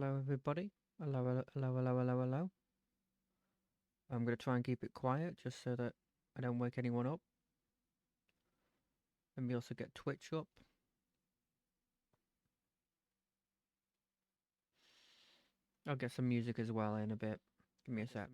Hello, everybody. Hello, hello, hello, hello, hello, hello. I'm going to try and keep it quiet just so that I don't wake anyone up. Let me also get Twitch up. I'll get some music as well in a bit. Give me a sec.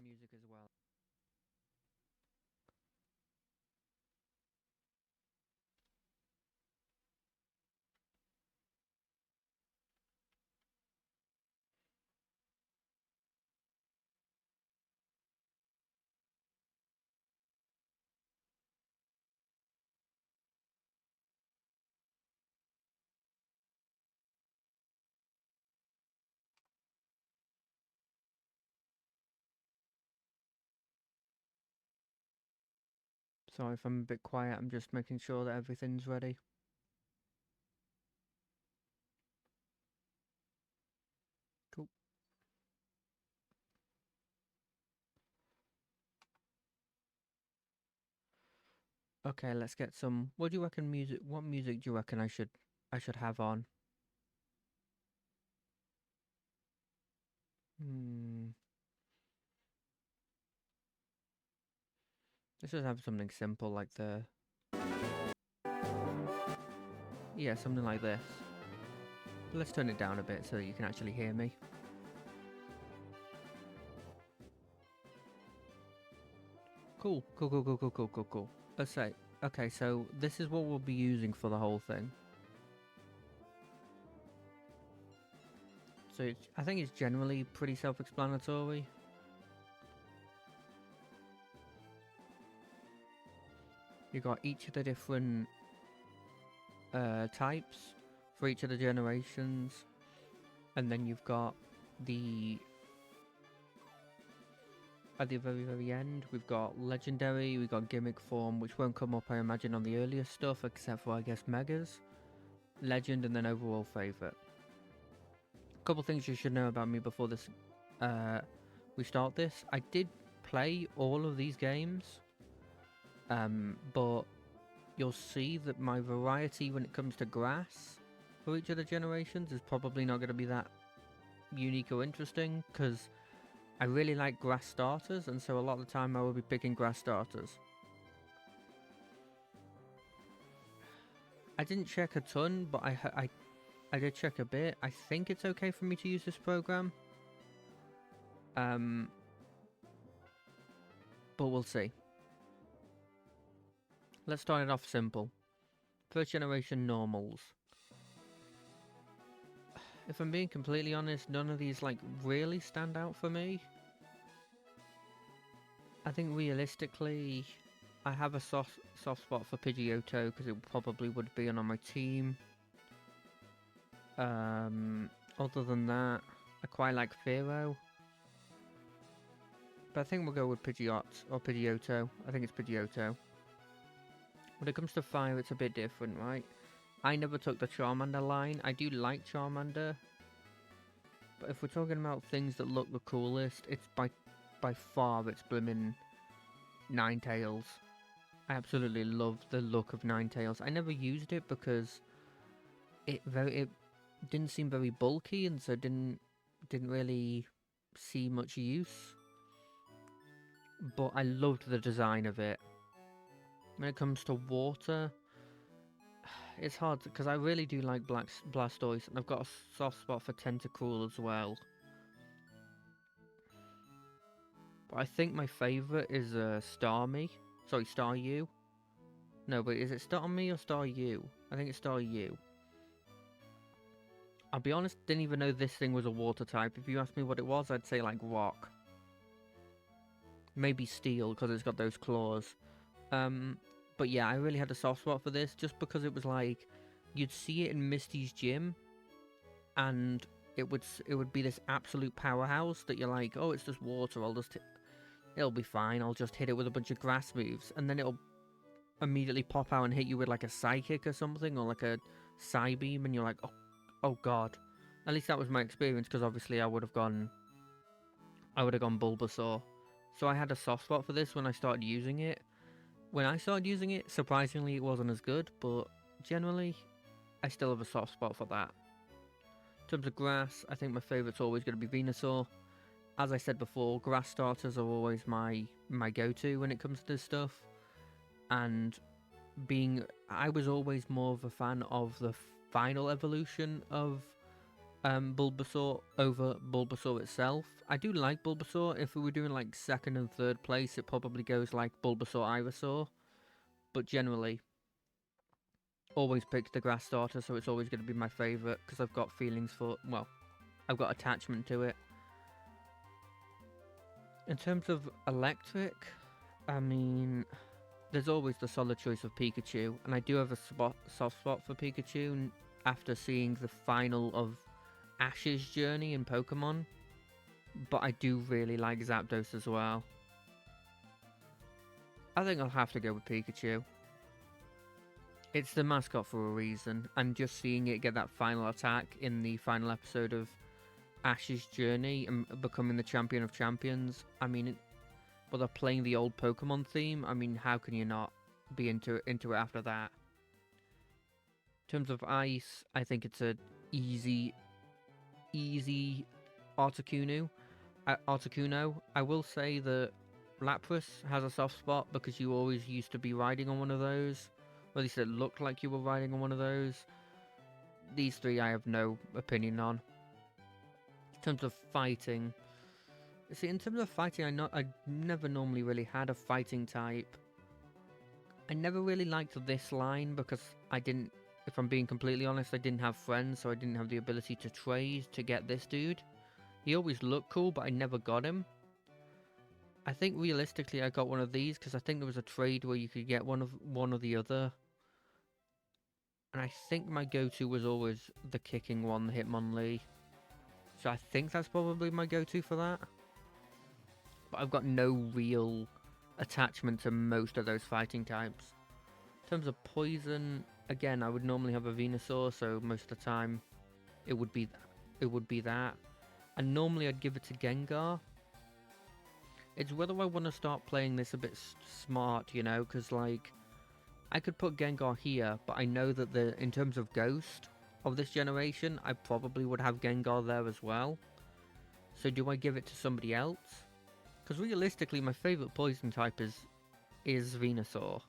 Sorry if I'm a bit quiet. I'm just making sure that everything's ready. Cool. Okay, let's get some. What do you reckon music? What music do you reckon I should have on? Hmm. Let's just have something simple like yeah, something like this. Let's turn it down a bit so that you can actually hear me. Cool, cool, cool, cool, cool, cool, cool, cool. Let's say, okay, so this is what we'll be using for the whole thing. So I think it's generally pretty self-explanatory. You got each of the different types for each of the generations, and then you've got the at the very end we've got legendary, we've got gimmick form, which won't come up I imagine on the earlier stuff except for I guess megas, legend, and then overall favorite. A couple things you should know about me before this we start this. I did play all of these games, but you'll see that my variety when it comes to grass for each of the generations is probably not going to be that unique or interesting, because I really like grass starters, and so a lot of the time I will be picking grass starters. I didn't check a ton, but I did check a bit. I think it's okay for me to use this program. Um, but we'll see. Let's start it off simple. First generation normals. If I'm being completely honest, none of these like really stand out for me. I think realistically, I have a soft spot for Pidgeotto because it probably would be on my team. Other than that, I quite like Pharaoh. But I think we'll go with Pidgeot or Pidgeotto. I think it's Pidgeotto. When it comes to fire, it's a bit different, right? I never took the Charmander line. I do like Charmander. But if we're talking about things that look the coolest, it's by far it's blimmin' Ninetales. I absolutely love the look of Ninetales. I never used it because it didn't seem very bulky, and so didn't really see much use. But I loved the design of it. When it comes to water, it's hard because I really do like Blastoise, and I've got a soft spot for Tentacruel as well. But I think my favourite is Starmie. Sorry, Staryu. No, but is it Starmie or Staryu? I think it's Staryu. I'll be honest, didn't even know this thing was a water type. If you asked me what it was, I'd say like rock. Maybe steel, because it's got those claws. But yeah, I really had a soft spot for this, just because it was like, you'd see it in Misty's gym, and it would be this absolute powerhouse that you're like, oh, it's just water, it'll be fine, I'll just hit it with a bunch of grass moves, and then it'll immediately pop out and hit you with like a psychic or something, or like a Psybeam, and you're like, oh god. At least that was my experience, because obviously I would have gone Bulbasaur. So I had a soft spot for this when I started using it. When I started using it, surprisingly, it wasn't as good, but generally, I still have a soft spot for that. In terms of grass, I think my favourite's always going to be Venusaur. As I said before, grass starters are always my go-to when it comes to this stuff. And I was always more of a fan of the final evolution of Bulbasaur over Bulbasaur itself. I do like Bulbasaur. If we were doing like second and third place, it probably goes like Bulbasaur, Ivysaur. But generally, always pick the grass starter, so it's always going to be my favourite because I've got feelings for, well, I've got attachment to it. In terms of electric, I mean, there's always the solid choice of Pikachu, and I do have a soft spot for Pikachu after seeing the final of Ash's journey in Pokemon, but I do really like Zapdos as well. I think I'll have to go with Pikachu. It's the mascot for a reason, and just seeing it get that final attack in the final episode of Ash's journey and becoming the champion of champions, I mean, but they're playing the old Pokemon theme, I mean, how can you not be into it after that? In terms of ice, I think it's a easy Articuno. I will say that Lapras has a soft spot because you always used to be riding on one of those. Or at least it looked like you were riding on one of those. These three I have no opinion on. In terms of fighting, see, I never normally really had a fighting type. I never really liked this line because if I'm being completely honest, I didn't have friends, so I didn't have the ability to trade to get this dude. He always looked cool, but I never got him. I think realistically I got one of these because I think there was a trade where you could get one or the other. And I think my go-to was always the kicking one, the Hitmonlee. So I think that's probably my go-to for that. But I've got no real attachment to most of those fighting types. In terms of poison, again, I would normally have a Venusaur, so most of the time it would be that. And normally I'd give it to Gengar. It's whether I want to start playing this a bit smart, you know, because like I could put Gengar here, but I know that in terms of Ghost of this generation, I probably would have Gengar there as well. So do I give it to somebody else? Because realistically, my favourite poison type is Venusaur.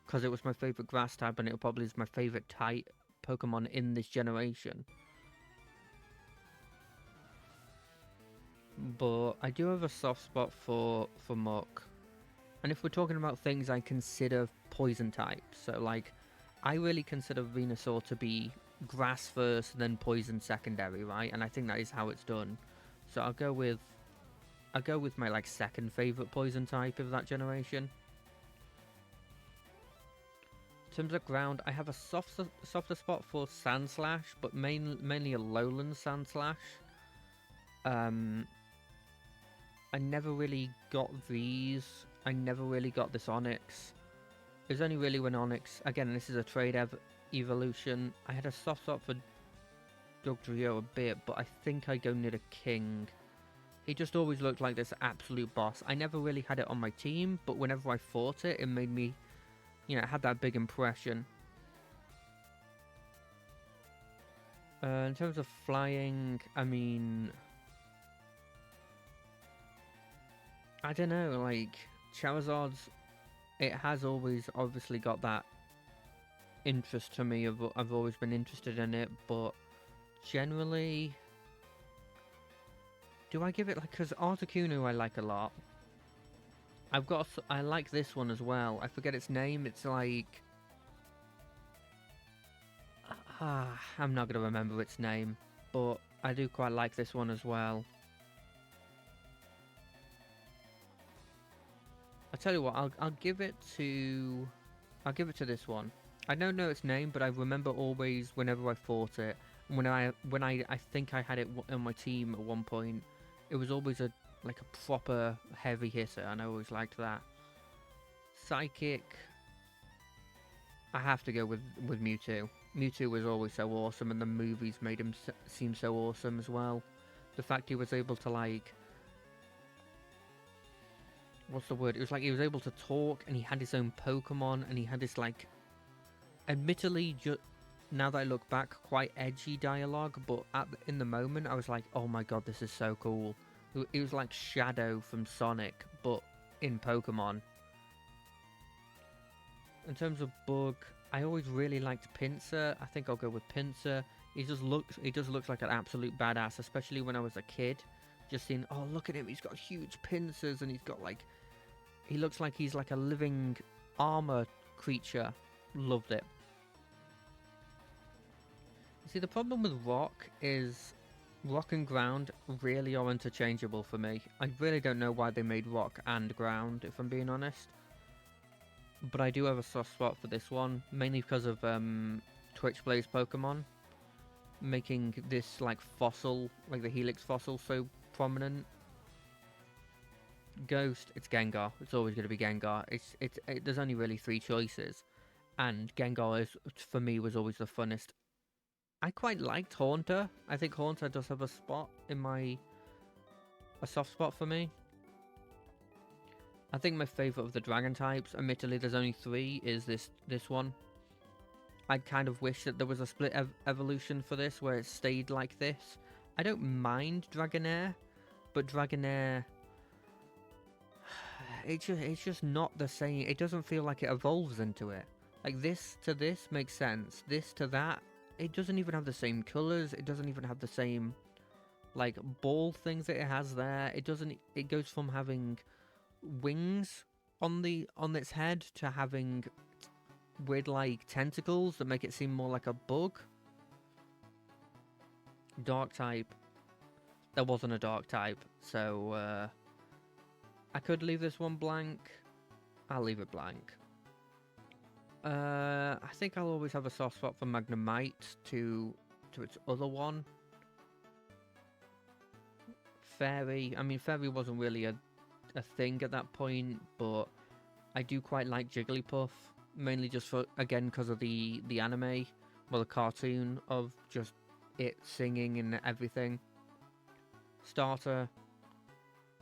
Because it was my favourite grass type, and it probably is my favourite type Pokemon in this generation. But I do have a soft spot for Muk. And if we're talking about things I consider poison types, so like, I really consider Venusaur to be grass first, then poison secondary, right? And I think that is how it's done. So I'll go with my like second favourite poison type of that generation. In terms of ground, I have a softer spot for Sandslash, but mainly a lowland Sandslash. I never really got these. I never really got this Onix. It was only really when Onix, again, this is a trade evolution. I had a soft spot for Dugtrio a bit, but I think I go near the King. He just always looked like this absolute boss. I never really had it on my team, but whenever I fought it, it made me, you know, it had that big impression. In terms of flying, I mean, I don't know, like, Charizard's, it has always obviously got that interest to me. I've always been interested in it, but generally, do I give it, like, because Articuno I like a lot. I like this one as well. I forget its name. It's like, I'm not going to remember its name, but I do quite like this one as well. I'll tell you what, I'll give it to this one. I don't know its name, but I remember always whenever I fought it, when I think I had it on my team at one point, it was always a proper heavy hitter, and I always liked that. Psychic, I have to go with Mewtwo. Mewtwo was always so awesome, and the movies made him seem so awesome as well. The fact he was able to, like, what's the word? It was like he was able to talk, and he had his own Pokemon, and he had this, like, admittedly, now that I look back, quite edgy dialogue, but in the moment I was like, oh my god, this is so cool. It was like Shadow from Sonic, but in Pokemon. In terms of bug, I always really liked Pinsir. I think I'll go with Pinsir. He just looks like an absolute badass, especially when I was a kid. Just seeing, oh look at him, he's got huge pincers and he's got like, he looks like he's like a living armor creature. Loved it. See, the problem with rock is rock and ground really are interchangeable for me. I really don't know why they made rock and ground, if I'm being honest. But I do have a soft spot for this one, mainly because of Twitch Blaze Pokemon making this like fossil, like the Helix fossil, so prominent. Ghost, it's Gengar. It's always going to be Gengar. There's only really 3 choices, and Gengar is, for me, was always the funnest. I quite liked Haunter. I think Haunter does have a soft spot for me. I think my favourite of the dragon types, admittedly there's only 3, is this one. I kind of wish that there was a split evolution for this, where it stayed like this. I don't mind Dragonair, but Dragonair, it's just not the same. It doesn't feel like it evolves into it. Like, this to this makes sense. This to that, it doesn't even have the same colours. It doesn't even have the same, like, ball things that it has there. It doesn't. It goes from having wings on its head to having weird like tentacles that make it seem more like a bug. Dark type. There wasn't a dark type, so I could leave this one blank. I'll leave it blank. I think I'll always have a soft spot for Magnemite to its other one. Fairy. I mean, Fairy wasn't really a thing at that point, but I do quite like Jigglypuff, mainly just for, again, because of the anime, well, the cartoon of just it singing and everything. Starter,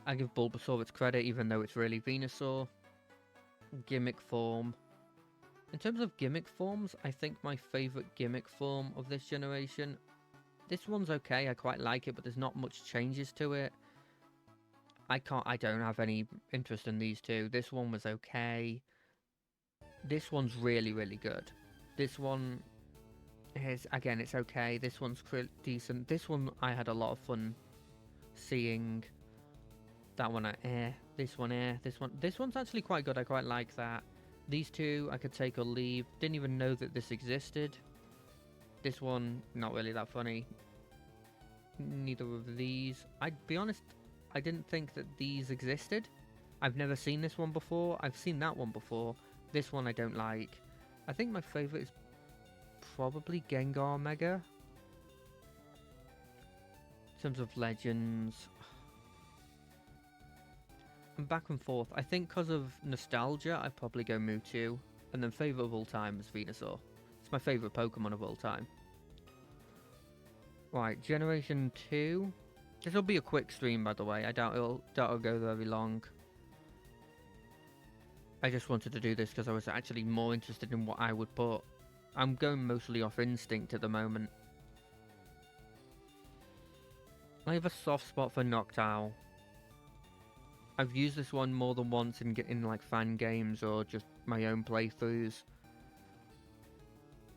I give Bulbasaur its credit, even though it's really Venusaur. Gimmick form. In terms of gimmick forms, I think my favourite gimmick form of this generation, this one's okay, I quite like it, but there's not much changes to it. I don't have any interest in these two. This one was okay. This one's really, really good. This one is, again, it's okay. This one's decent. This one I had a lot of fun seeing. That one this one this one's actually quite good. I quite like that. These two I could take or leave. Didn't even know that this existed. This one, not really that funny. Neither of these. I'd be honest, I didn't think that these existed. I've never seen this one before. I've seen that one before. This one I don't like. I think my favourite is probably Gengar Mega. In terms of legends, I'm back and forth. I think because of nostalgia, I'd probably go Mewtwo. And then favourite of all time is Venusaur. It's my favourite Pokemon of all time. Right, Generation 2. This will be a quick stream, by the way. I doubt it'll go very long. I just wanted to do this because I was actually more interested in what I would put. I'm going mostly off instinct at the moment. I have a soft spot for Noctowl. I've used this one more than once in like fan games or just my own playthroughs.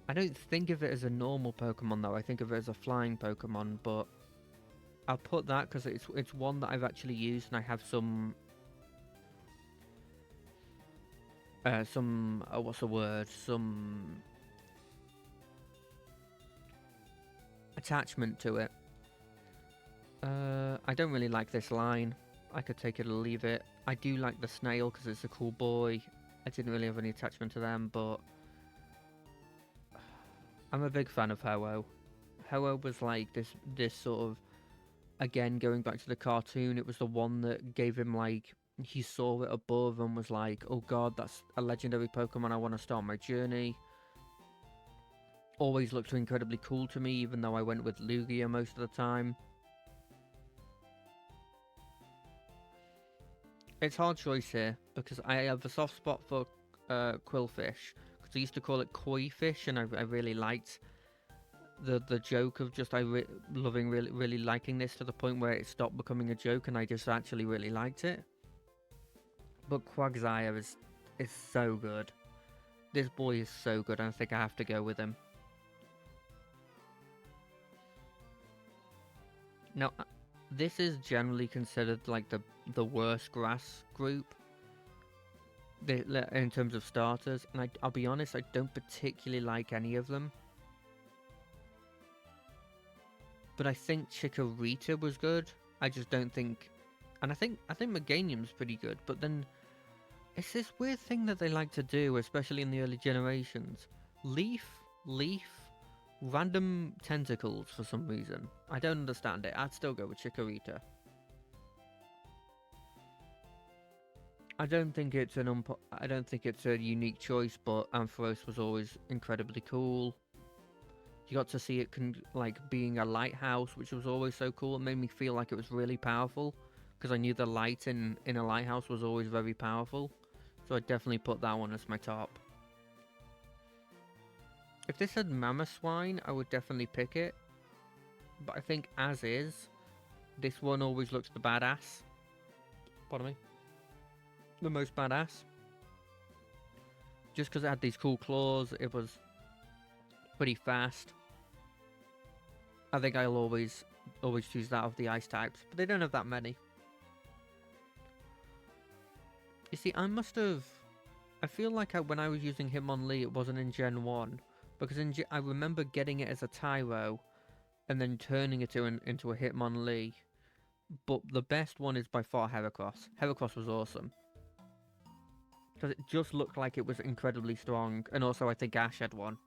I don't think of it as a normal Pokemon though. I think of it as a flying Pokemon, but I'll put that because it's one that I've actually used and I have some what's the word? Some attachment to it. I don't really like this line. I could take it or leave it. I do like the snail because it's a cool boy. I didn't really have any attachment to them, but I'm a big fan of Ho-Oh. Ho-Oh was like this sort of, again, going back to the cartoon, it was the one that gave him like, he saw it above and was like, oh god, that's a legendary Pokemon, I want to start my journey. Always looked incredibly cool to me, even though I went with Lugia most of the time. It's a hard choice here, because I have a soft spot for Quillfish, because I used to call it Koi Fish, and I really liked the joke of just loving really liking this to the point where it stopped becoming a joke and I just actually really liked it. But Quagsire is so good. This boy is so good, and I think I have to go with him. Now, this is generally considered like the worst grass group in terms of starters, and I'll be honest, I don't particularly like any of them. But I think Chikorita was good. I just don't think, and I think Meganium's pretty good. But then it's this weird thing that they like to do, especially in the early generations. Leaf, random tentacles for some reason. I don't understand it. I'd still go with Chikorita. I don't think it's a unique choice, but Ampharos was always incredibly cool. You got to see it like being a lighthouse, which was always so cool. It made me feel like it was really powerful because I knew the light in a lighthouse was always very powerful. So I definitely put that one as my top. If this had Mamoswine, I would definitely pick it. But I think as is, this one always looks the badass. Pardon me. The most badass. Just because it had these cool claws, it was pretty fast. I think I'll always choose that of the ice types, but they don't have that many. You see, I feel like when I was using Hitmonlee, it wasn't in Gen 1, because I remember getting it as a Tyro, and then turning it into a Hitmonlee, but the best one is by far Heracross. Heracross was awesome. Because it just looked like it was incredibly strong, and also I think Ash had one.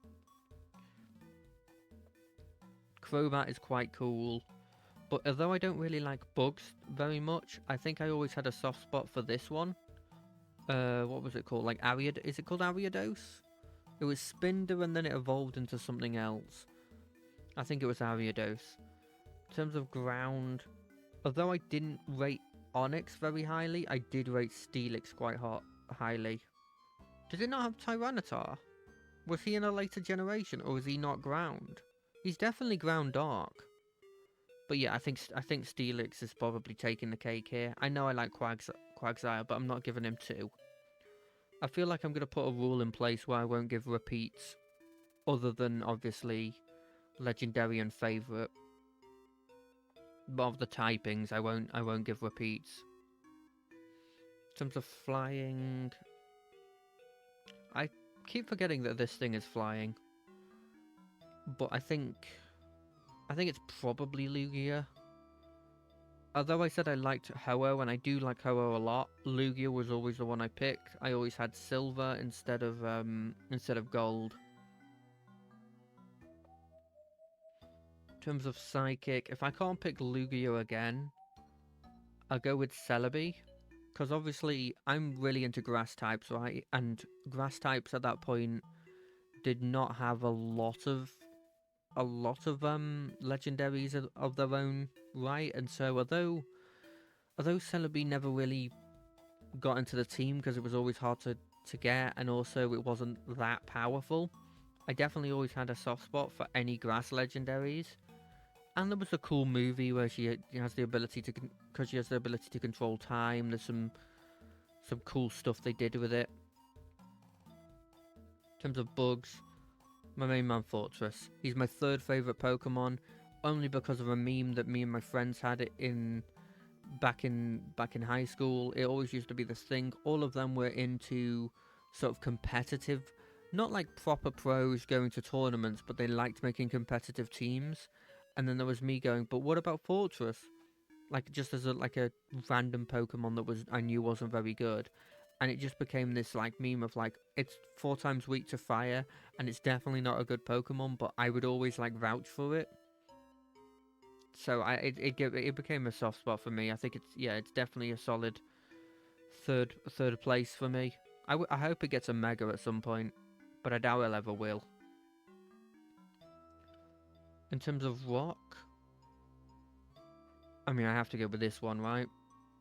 Crobat is quite cool, but although I don't really like bugs very much, I think I always had a soft spot for this one. What was it called? Like is it called Ariados? It was Spinder and then it evolved into something else. I think it was Ariados. In terms of ground, although I didn't rate Onix very highly, I did rate Steelix quite highly. Does it not have Tyranitar? Was he in a later generation, or is he not ground? He's definitely ground dark. But yeah, I think Steelix is probably taking the cake here. I know I like Quagsire, but I'm not giving him 2. I feel like I'm going to put a rule in place where I won't give repeats, other than obviously Legendary and Favourite. But of the typings, I won't give repeats. In terms of flying, I keep forgetting that this thing is flying. But I think it's probably Lugia. Although I said I liked Ho-Oh, and I do like Ho-Oh a lot, Lugia was always the one I picked. I always had silver instead of gold. In terms of Psychic, if I can't pick Lugia again, I'll go with Celebi. Because obviously I'm really into grass types, right? And grass types at that point did not have a lot of legendaries of their own right, and so although Celebi never really got into the team because it was always hard to get, and also it wasn't that powerful, I definitely always had a soft spot for any grass legendaries. And there was a cool movie where she has the ability to control time. There's some cool stuff they did with it. In terms of bugs, my main man Fortress. He's my 3rd favourite Pokemon, only because of a meme that me and my friends had it back in high school. It always used to be this thing. All of them were into sort of competitive, not like proper pros going to tournaments, but they liked making competitive teams. And then there was me going, but what about Fortress? Like, just as a random Pokemon that I knew wasn't very good. And it just became this like meme of like, it's 4 times weak to fire, and it's definitely not a good Pokemon, but I would always like vouch for it. So it became a soft spot for me. I think it's definitely a solid third place for me. I hope it gets a Mega at some point, but I doubt it ever will. In terms of rock, I mean, I have to go with this one, right?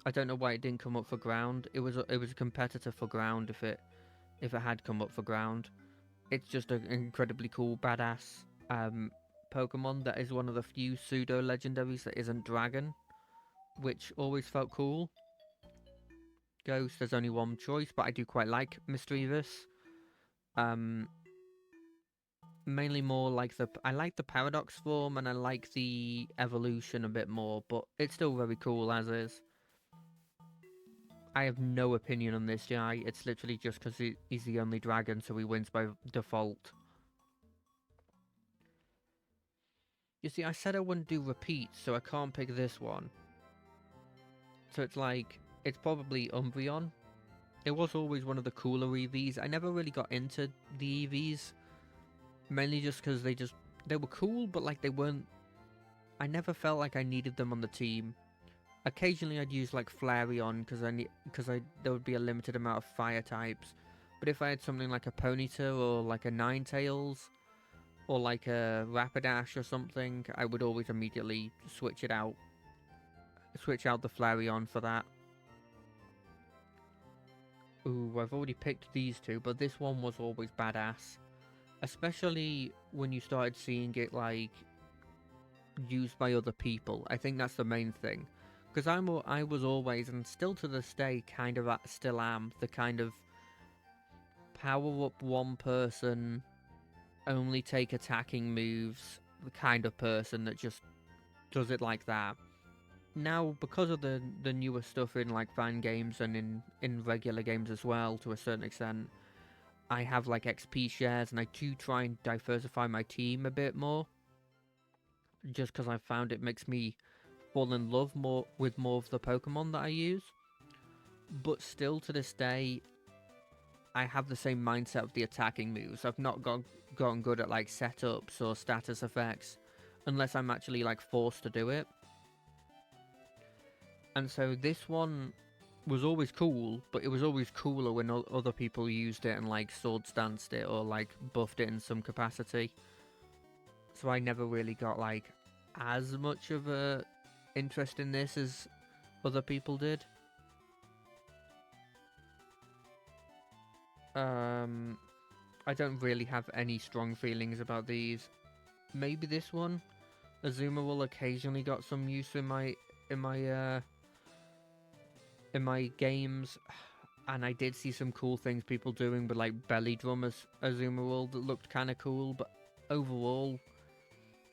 I don't know why it didn't come up for ground. It was a competitor for ground if it had come up for ground. It's just an incredibly cool, badass Pokemon that is one of the few pseudo-legendaries that isn't Dragon, which always felt cool. Ghost, there's only one choice, but I do quite like Mischievous. Mainly more like I like the Paradox form, and I like the evolution a bit more, but it's still very cool as is. I have no opinion on this guy. It's literally just because he's the only dragon, so he wins by default. You see, I said I wouldn't do repeats, so I can't pick this one. So it's like, it's probably Umbreon. It was always one of the cooler EVs. I never really got into the EVs. Mainly just because they were cool, but like they weren't... I never felt like I needed them on the team. Occasionally I'd use like Flareon because there would be a limited amount of fire types. But if I had something like a Ponyta or like a Ninetales or like a Rapidash or something, I would always immediately switch it out. Switch out the Flareon for that. Ooh, I've already picked these two, but this one was always badass. Especially when you started seeing it like used by other people. I think that's the main thing. Because I was always, and still to this day, still am, the kind of power up one person, only take attacking moves, the kind of person that just does it like that. Now, because of the newer stuff in like fan games and in regular games as well, to a certain extent, I have like XP shares, and I do try and diversify my team a bit more. Just because I found it makes me fall in love with more of the Pokemon that I use. But still to this day, I have the same mindset of the attacking moves. I've not gotten good at like setups or status effects unless I'm actually like forced to do it. And so this one was always cool, but it was always cooler when other people used it and like sword stanced it or like buffed it in some capacity. So I never really got like as much of a interest in this as other people did. I don't really have any strong feelings about these. Maybe this one, Azuma will occasionally got some use in my games, and I did see some cool things people doing with like belly drum as Azumarill that looked kind of cool. But overall,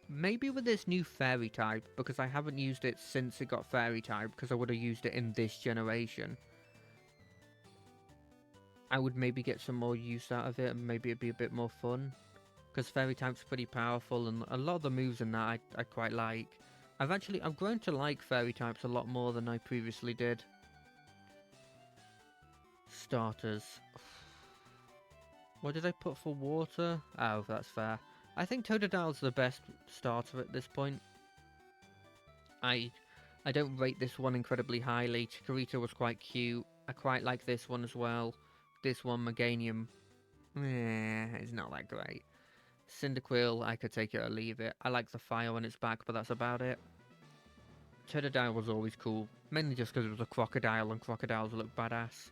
maybe with this new fairy type, because I haven't used it since it got fairy type, because I would have used it in this generation, I would maybe get some more use out of it, and maybe it'd be a bit more fun. Because fairy type's pretty powerful, and a lot of the moves in that I quite like. I've grown to like fairy types a lot more than I previously did. Starters. What did I put for water? Oh, that's fair. I think Totodile's the best starter at this point. I don't rate this one incredibly highly. Chikorita was quite cute. I quite like this one as well. This one, Meganium, it's not that great. Cyndaquil, I could take it or leave it. I like the fire on its back, but that's about it. Totodile was always cool, mainly just because it was a crocodile, and crocodiles look badass.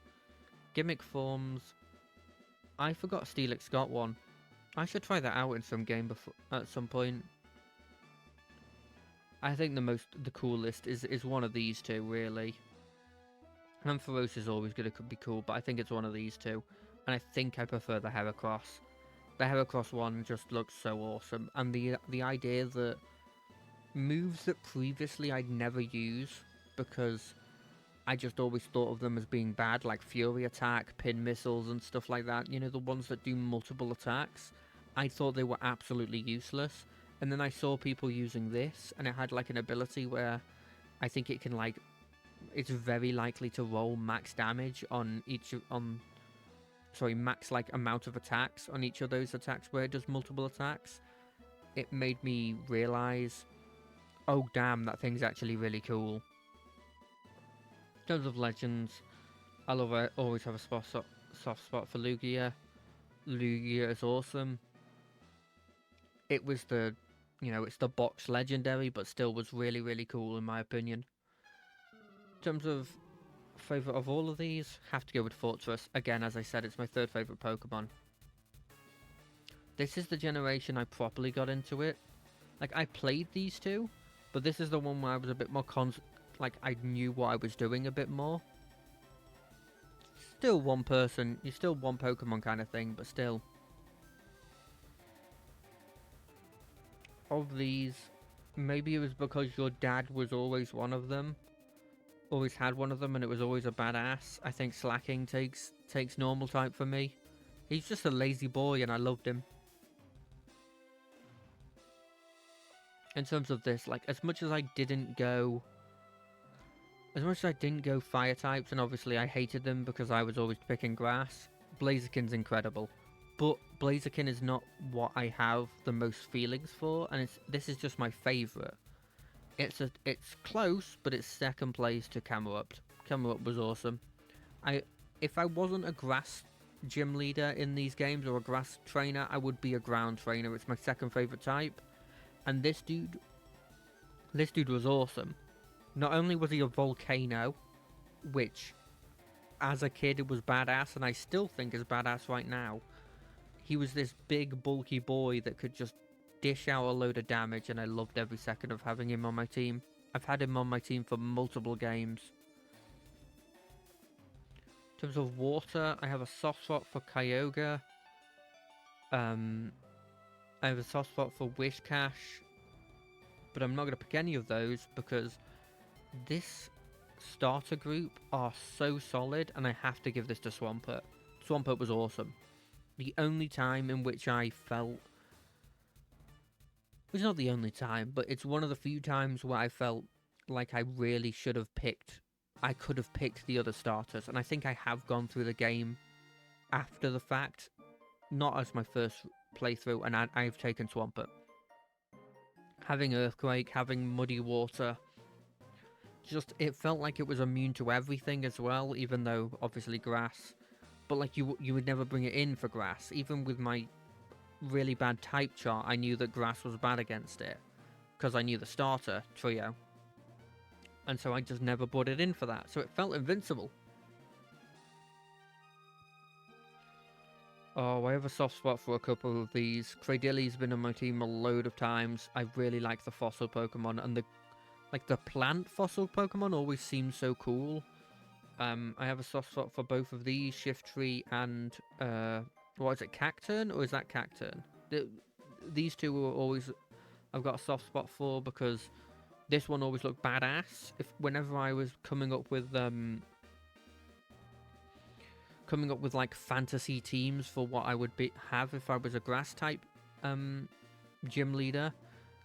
Gimmick forms. I forgot Steelix got one. I should try that out in some game at some point. I think the coolest is one of these two, really. Ampharos is always going to be cool, but I think it's one of these two. And I think I prefer the Heracross. The Heracross one just looks so awesome. And the idea that moves that previously I'd never use, because I just always thought of them as being bad, like Fury Attack, Pin Missiles and stuff like that, you know, the ones that do multiple attacks, I thought they were absolutely useless. And then I saw people using this, and it had like an ability where I think it can like... it's very likely to roll max damage on max like amount of attacks on each of those attacks where it does multiple attacks. It made me realize, oh damn, that thing's actually really cool. In terms of legends, always have a soft spot for Lugia. Lugia is awesome. It was it's the box legendary, but still was really, really cool in my opinion. In terms of favourite of all of these, have to go with Fortress. Again, as I said, it's my third favourite Pokemon. This is the generation I properly got into it. Like, I played these two, but this is the one where I was a bit more like, I knew what I was doing a bit more. Still one person, you're still one Pokemon kind of thing, but still. Of these, maybe it was because your dad was always one of them. Always had one of them, and it was always a badass. I think Slacking takes normal type for me. He's just a lazy boy, and I loved him. In terms of this, like, as much as I didn't go fire types, and obviously I hated them because I was always picking grass, Blaziken's incredible. But Blaziken is not what I have the most feelings for, and this is just my favourite. It's close, but it's second place to Camerupt. Camerupt was awesome. If I wasn't a grass gym leader in these games or a grass trainer, I would be a ground trainer. It's my second favourite type. And this dude was awesome. Not only was he a volcano, which as a kid it was badass, and I still think is badass right now. He was this big bulky boy that could just dish out a load of damage, and I loved every second of having him on my team. I've had him on my team for multiple games. In terms of water, I have a soft spot for Kyogre. I have a soft spot for Wishcash, but I'm not going to pick any of those because this starter group are so solid, and I have to give this to Swampert. Swampert was awesome. The only time in which I felt... It's not the only time, but it's one of the few times where I felt like I really should have picked... I could have picked the other starters, and I think I have gone through the game after the fact. Not as my first playthrough, and I've taken Swampert. Having Earthquake, having Muddy Water... Just, it felt like it was immune to everything as well, even though, obviously, grass. But, like, you would never bring it in for grass. Even with my really bad type chart, I knew that grass was bad against it. Because I knew the starter trio. And so I just never put it in for that. So it felt invincible. Oh, I have a soft spot for a couple of these. Cradilly's been on my team a load of times. I really like the fossil Pokemon, and the plant fossil Pokemon always seem so cool. I have a soft spot for both of these, Shiftry and, what is it, Cacturn? Or is that Cacturn? These two are always, I've got a soft spot for, because this one always looked badass. Whenever I was coming up with like fantasy teams for what I would have if I was a grass type gym leader,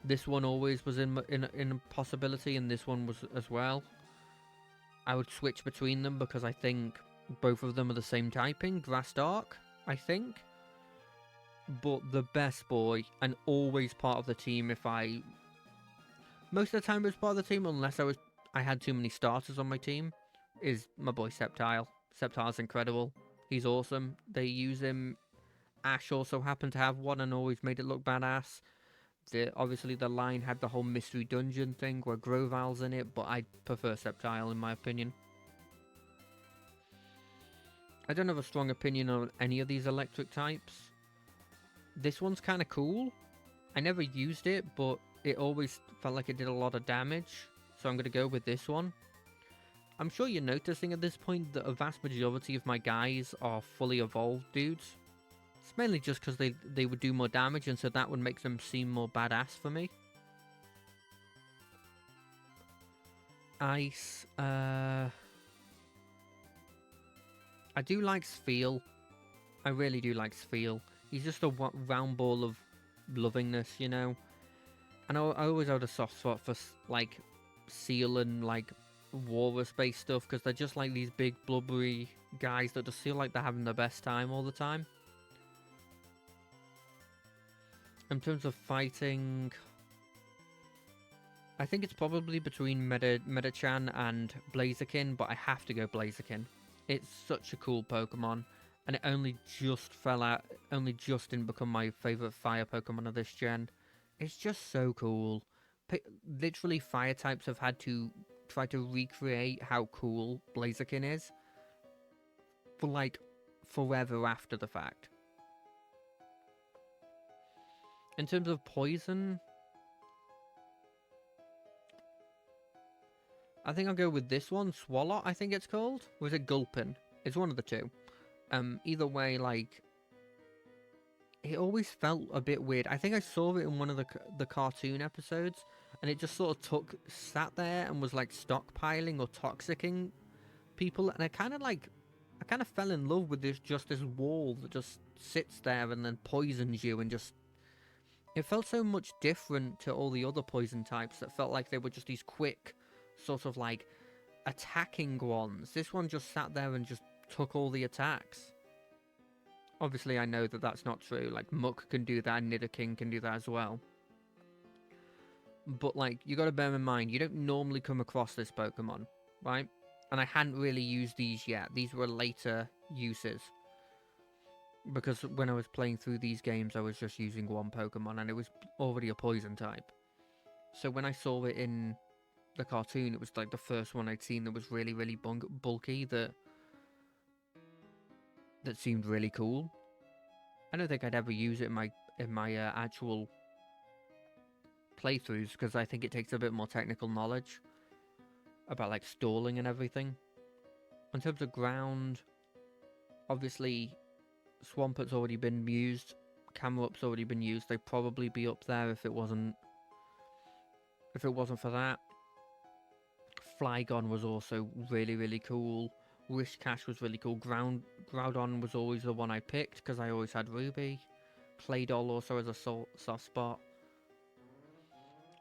this one always was in a possibility, and this one was as well. I would switch between them because I think both of them are the same typing, Grass Dark, I think. But the best boy, and always part of the team most of the time it was part of the team, unless I had too many starters on my team, is my boy Sceptile. Sceptile's incredible. He's awesome. They use him. Ash also happened to have one and always made it look badass. Obviously the line had the whole mystery dungeon thing where Groval's in it, but I prefer Sceptile in my opinion. I don't have a strong opinion on any of these electric types. This one's kind of cool. I never used it, but it always felt like it did a lot of damage, so I'm going to go with this one. I'm sure you're noticing at this point that a vast majority of my guys are fully evolved dudes. It's mainly just because they would do more damage, and so that would make them seem more badass for me. Ice, I do like Spheal. I really do like Spheal. He's just a round ball of lovingness, you know? And I always had a soft spot for, like, Seal and, like, Walrus-based stuff, because they're just like these big blubbery guys that just feel like they're having the best time all the time. In terms of fighting, I think it's probably between Metachan and Blaziken, but I have to go Blaziken. It's such a cool Pokemon, and it only just didn't become my favourite fire Pokemon of this gen. It's just so cool. Literally, fire types have had to try to recreate how cool Blaziken is for, like, forever after the fact. In terms of poison, I think I'll go with this one, Swalot, I think it's called. Or is it Gulpin? It's one of the two. Either way, like, it always felt a bit weird. I think I saw it in one of the cartoon episodes, and it just sort of sat there and was like stockpiling or toxicking people, and I kind of fell in love with this wall that just sits there and then poisons you, and just it felt so much different to all the other poison types that felt like they were just these quick sort of like attacking ones. This one just sat there and just took all the attacks. Obviously I know that that's not true, like Muck can do that and Nidoking can do that as well, but like you got to bear in mind you don't normally come across this Pokemon, right? And I hadn't really used these yet. These were later uses. Because when I was playing through these games, I was just using one Pokemon, and it was already a poison type. So when I saw it in the cartoon, it was like the first one I'd seen that was really, really bulky, that seemed really cool. I don't think I'd ever use it in my actual playthroughs, because I think it takes a bit more technical knowledge about like stalling and everything. In terms of ground, obviously Swamput's already been used, Camelup's already been used. They'd probably be up there if it wasn't for that. Flygon was also really, really cool. Wishcash was really cool. Groudon was always the one I picked because I always had Ruby. Claydol also has a soft spot.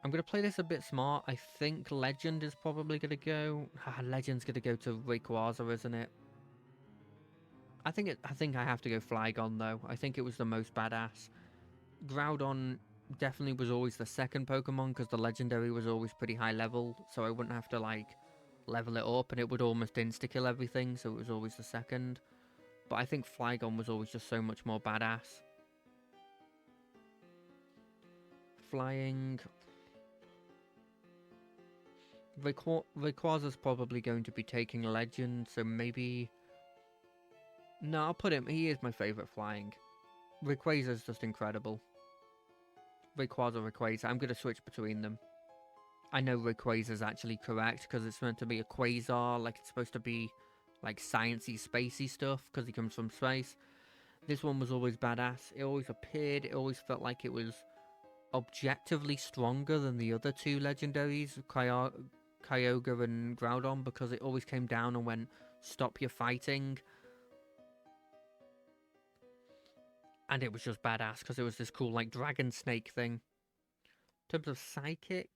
I'm going to play this a bit smart. I think Legend is probably going to go... Legend's going to go to Rayquaza, isn't it? I think I have to go Flygon, though. I think it was the most badass. Groudon definitely was always the second Pokemon, because the Legendary was always pretty high level, so I wouldn't have to, like, level it up, and it would almost insta-kill everything, so it was always the second. But I think Flygon was always just so much more badass. Flying... Rayquaza's probably going to be taking Legend, so maybe... No, I'll put him... He is my favourite flying. Rayquaza's just incredible. Rayquaza. I'm going to switch between them. I know Rayquaza's actually correct, because it's meant to be a quasar, like it's supposed to be like sciencey, spacey stuff, because he comes from space. This one was always badass. It always appeared, it always felt like it was objectively stronger than the other two legendaries, Kyogre and Groudon, because it always came down and went, stop your fighting. And it was just badass, because it was this cool, like, dragon snake thing. In terms of Psychic...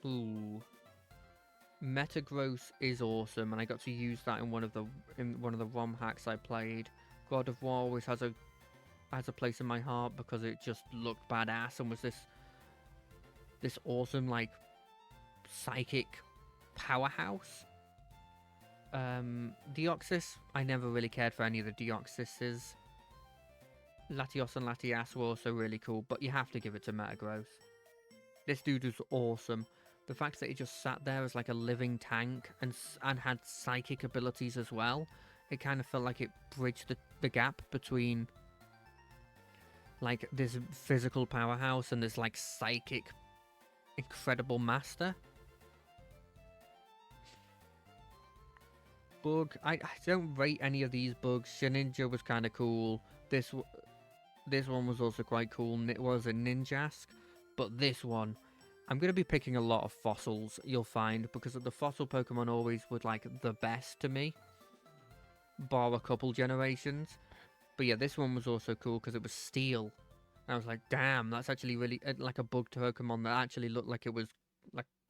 Ooh. Metagross is awesome, and I got to use that in one of the ROM hacks I played. God of War always has a place in my heart, because it just looked badass, and was this awesome, like, psychic powerhouse. Deoxys, I never really cared for any of the Deoxyses. Latios and Latias were also really cool, but you have to give it to Metagross. This dude was awesome. The fact that he just sat there as like a living tank and had psychic abilities as well, it kind of felt like it bridged the gap between like this physical powerhouse and this like psychic incredible master. Bug, I don't rate any of these bugs. Shedinja was kind of cool. This one was also quite cool. It was a Ninjask, but this one, I'm going to be picking a lot of fossils, you'll find, because the fossil Pokemon always were like the best to me, bar a couple generations. But yeah, this one was also cool because it was steel. And I was like, damn, that's actually really like a bug Pokemon that actually looked like it was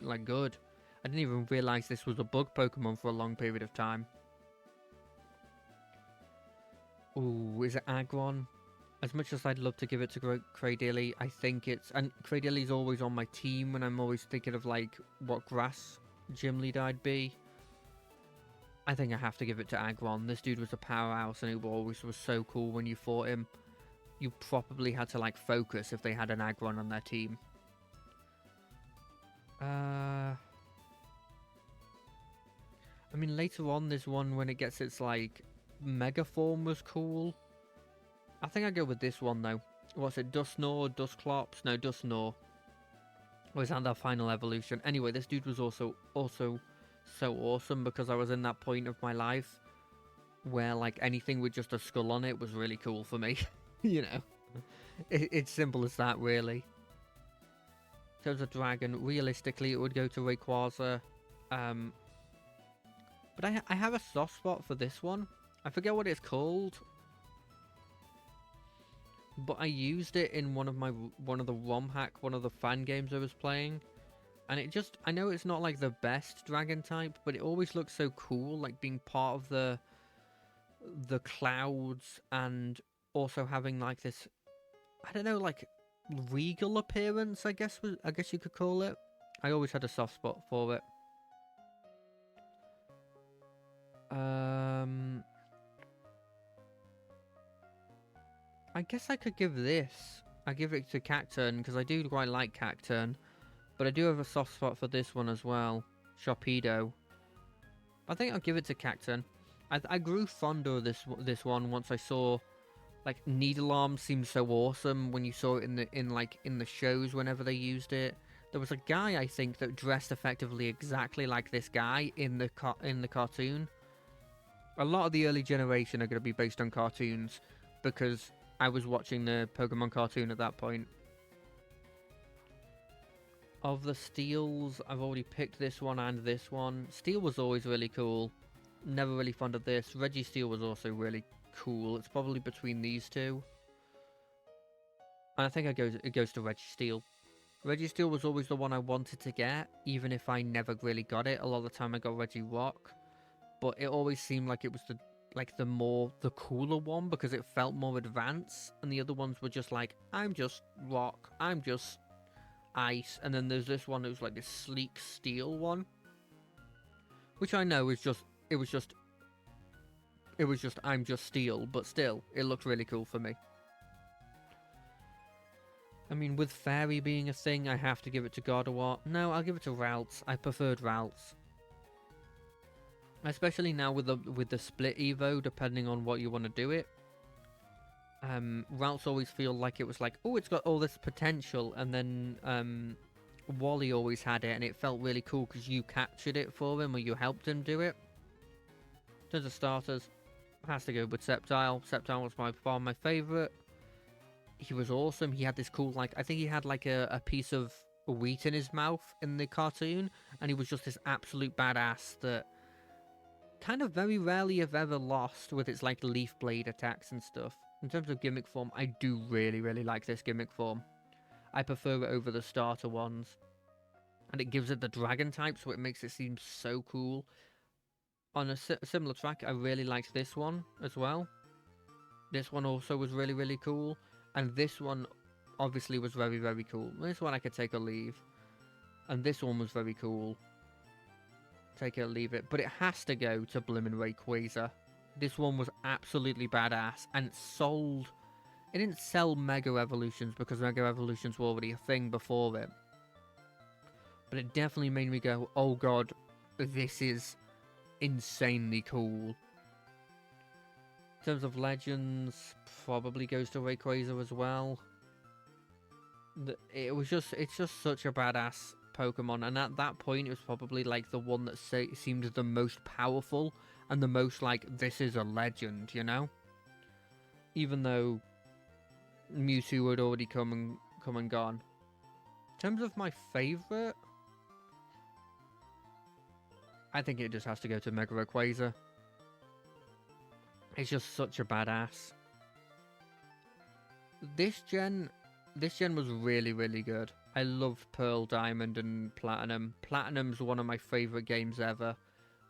like good. I didn't even realize this was a bug Pokemon for a long period of time. Ooh, is it Aggron? As much as I'd love to give it to Cradily, I think it's... And Cradily's always on my team when I'm always thinking of, like, what grass gym lead I'd be. I think I have to give it to Aggron. This dude was a powerhouse, and it always was so cool when you fought him. You probably had to, like, focus if they had an Aggron on their team. I mean, later on, there's one when it gets its, like, Mega Form was cool. I think I'd go with this one, though. What's it? Dusknoir? Dusclops? No, Dusknoir. Or is that their final evolution? Anyway, this dude was also so awesome because I was in that point of my life where like anything with just a skull on it was really cool for me. You know, it's simple as that, really. In terms of dragon, realistically, it would go to Rayquaza. Um, but I have a soft spot for this one. I forget what it's called, but I used it in one of the one of the fan games I was playing, and it just, I know it's not like the best dragon type, but it always looks so cool, like being part of the clouds and also having like this, I don't know, like regal appearance, I guess you could call it. I always had a soft spot for it. I guess I could give this. I give it to Cacturn because I do quite like Cacturn, but I do have a soft spot for this one as well, Sharpedo. I think I'll give it to Cacturn. I grew fonder of this one once I saw, like, Needlearm seemed so awesome when you saw it in the shows whenever they used it. There was a guy, I think, that dressed effectively exactly like this guy in the cartoon. A lot of the early generation are going to be based on cartoons because I was watching the Pokemon cartoon at that point. Of the Steels, I've already picked this one and this one. Steel was always really cool. Never really fond of this. Registeel was also really cool. It's probably between these two. And I think it goes to Registeel. Registeel was always the one I wanted to get, even if I never really got it. A lot of the time I got Regirock. But it always seemed like it was the cooler one because it felt more advanced, and the other ones were just like, I'm just rock, I'm just ice, and then there's this one that was like this sleek steel one, which I know is just I'm just steel, but still it looked really cool for me. I mean, with Fairy being a thing, I have to give it to Gardevoir. No, I'll give it to Ralts. I preferred Ralts. Especially now with the split Evo, depending on what you want to do it. Ralts always feel like it was like, oh, it's got all this potential, and then Wally always had it, and it felt really cool because you captured it for him, or you helped him do it. In terms of starters, has to go with Sceptile. Sceptile was by far my favourite. He was awesome. He had this cool, like, I think he had like a piece of wheat in his mouth in the cartoon, and he was just this absolute badass that kind of very rarely have ever lost with its like leaf blade attacks and stuff. In terms of gimmick form, I do really, really like this gimmick form. I prefer it over the starter ones. And it gives it the dragon type, so it makes it seem so cool. On a similar track, I really liked this one as well. This one also was really, really cool. And this one obviously was very, very cool. This one I could take or leave. And this one was very cool. Take it or leave it. But it has to go to Blimmin' Rayquaza. This one was absolutely badass. And it sold... It didn't sell Mega Evolutions because Mega Evolutions were already a thing before it. But it definitely made me go, oh god, this is insanely cool. In terms of Legends, probably goes to Rayquaza as well. It's just such a badass Pokemon, and at that point it was probably like the one that seemed the most powerful and the most like, this is a legend, you know? Even though Mewtwo had already come and gone. In terms of my favourite, I think it just has to go to Mega Rayquaza. It's just such a badass. This gen was really, really good. I loved Pearl, Diamond, and Platinum. Platinum's one of my favourite games ever.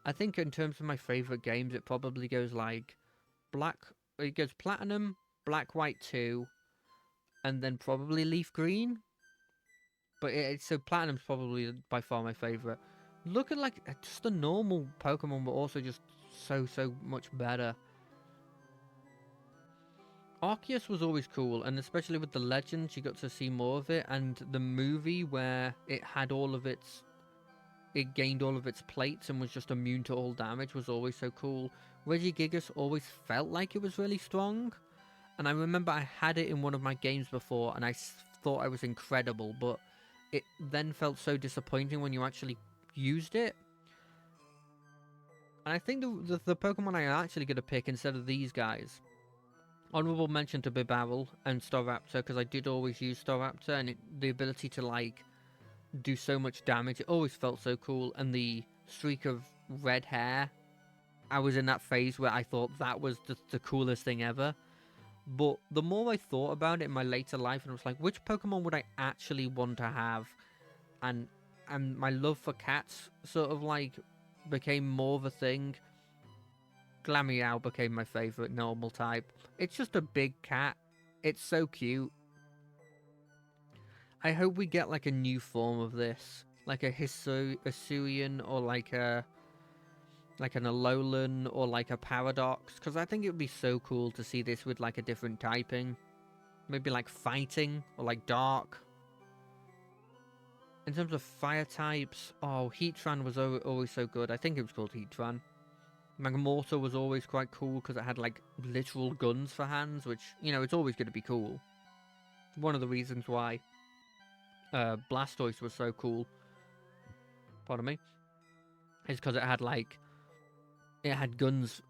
I think in terms of my favourite games, it probably goes like it goes Platinum, Black, White 2, and then probably Leaf Green. But so Platinum's probably by far my favourite. Look at like just a normal Pokemon, but also just so much better. Arceus was always cool, and especially with the Legends, you got to see more of it, and the movie where it gained all of its plates and was just immune to all damage was always so cool. Regigigas always felt like it was really strong, and I remember I had it in one of my games before, and I thought I was incredible, but it then felt so disappointing when you actually used it. And I think the Pokemon I am actually going to pick instead of these guys. Honorable mention to Bibarel and Staraptor, because I did always use Staraptor, and the ability to, like, do so much damage, it always felt so cool. And the streak of red hair, I was in that phase where I thought that was the coolest thing ever. But the more I thought about it in my later life, and I was like, which Pokemon would I actually want to have? And my love for cats sort of, like, became more of a thing. Glameow became my favourite normal type. It's just a big cat. It's so cute. I hope we get, like, a new form of this. Like a Hisuian, or like an Alolan, or like a Paradox. Because I think it would be so cool to see this with, like, a different typing. Maybe like fighting, or like dark. In terms of fire types, oh, Heatran was always so good. I think it was called Heatran. Magmortar was always quite cool because it had, like, literal guns for hands, which, you know, it's always going to be cool. One of the reasons why Blastoise was so cool, pardon me, is because it had, like, guns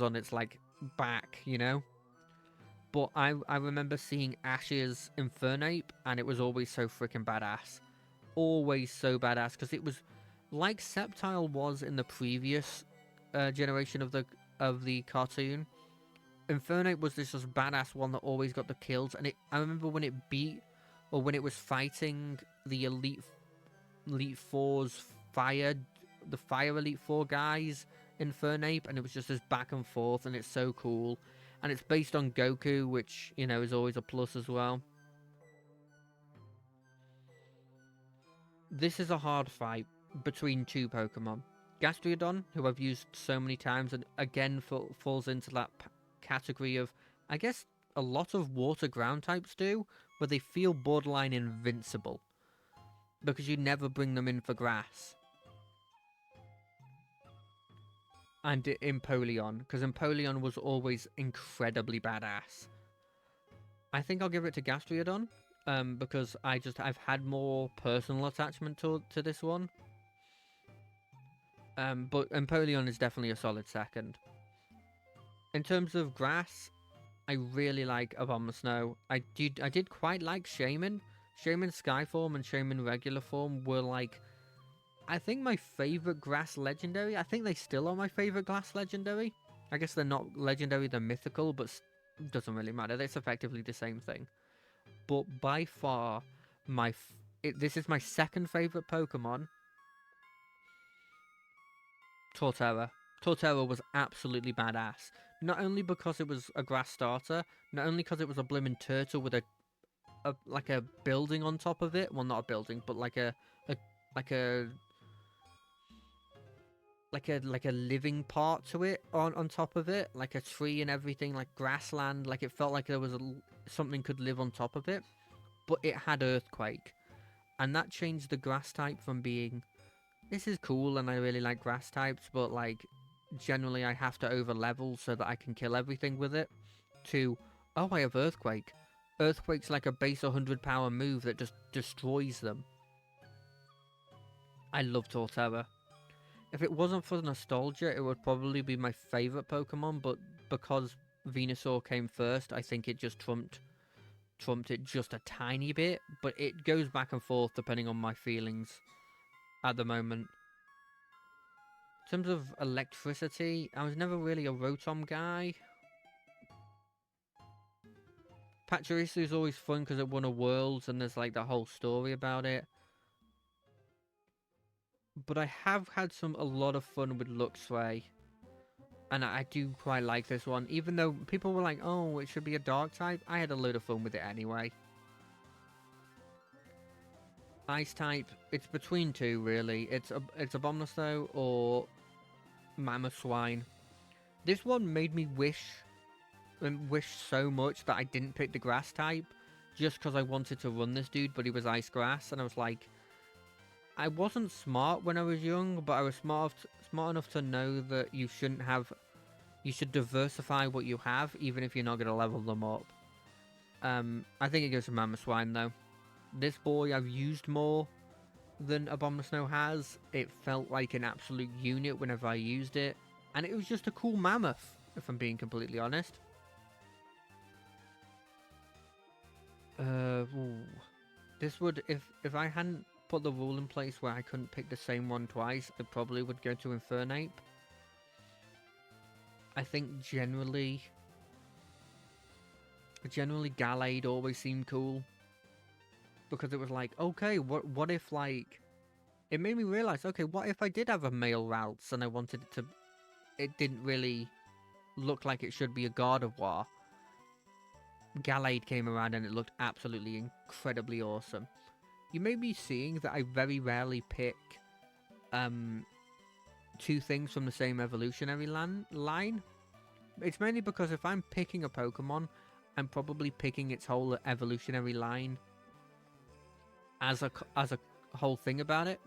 on its, like, back, you know? But I remember seeing Ash's Infernape, and it was always so freaking badass. Always so badass, because it was like Sceptile was in the previous generation of the cartoon. Infernape was this just badass one that always got the kills, and I remember when it beat, or when it was fighting the Elite Four's the Fire Elite Four guys, Infernape, and it was just this back and forth, and it's so cool. And it's based on Goku, which, you know, is always a plus as well. This is a hard fight between two Pokemon. Gastrodon, who I've used so many times, and again falls into that category of, I guess, a lot of water ground types do, where they feel borderline invincible. Because you never bring them in for grass. And Empoleon, because Empoleon was always incredibly badass. I think I'll give it to Gastrodon, because I've had more personal attachment to this one. But Empoleon is definitely a solid second. In terms of grass, I really like Abomasnow. I did quite like Shaman. Shaman Skyform and Shaman regular form were, like, I think my favourite grass legendary. I think they still are my favourite grass legendary. I guess they're not legendary, they're mythical, but doesn't really matter. It's effectively the same thing. But by far, this is my second favourite Pokemon. Torterra. Torterra was absolutely badass. Not only because it was a grass starter, not only because it was a blooming turtle with like a building on top of it. Well, not a building, but like a living part to it on top of it, like a tree and everything, like grassland. Like, it felt like there was something could live on top of it. But it had Earthquake, and that changed the grass type from being, this is cool and I really like grass types, but, like, generally I have to over level so that I can kill everything with it, to, oh, I have Earthquake. Earthquake's like a base 100 power move that just destroys them. I love Torterra. If it wasn't for nostalgia, it would probably be my favourite Pokemon, but because Venusaur came first, I think it just trumped it just a tiny bit, but it goes back and forth depending on my feelings at the moment. In terms of electricity, I was never really a Rotom guy. Pachirisu is always fun because it won a Worlds and there's, like, the whole story about it. But I have had a lot of fun with Luxray. And I do quite like this one. Even though people were like, oh, it should be a dark type, I had a load of fun with it anyway. Ice type, it's between two, really. It's Abomasnow or Mamoswine. This one made me wish so much that I didn't pick the grass type, just because I wanted to run this dude, but he was ice grass, and I was like, I wasn't smart when I was young, but I was smart enough to know that you should diversify what you have, even if you're not going to level them up. I think it goes to Mamoswine, though. This boy I've used more than Abomasnow has. It felt like an absolute unit whenever I used it. And it was just a cool mammoth, if I'm being completely honest. Ooh. This would, if I hadn't put the rule in place where I couldn't pick the same one twice, I probably would go to Infernape. I think generally Gallade always seemed cool. Because it was like, okay, what if, like... It made me realise, okay, what if I did have a male Ralts and I wanted it to... It didn't really look like it should be a Gardevoir. Gallade came around and it looked absolutely incredibly awesome. You may be seeing that I very rarely pick two things from the same evolutionary line. It's mainly because if I'm picking a Pokemon, I'm probably picking its whole evolutionary line as a whole thing about it.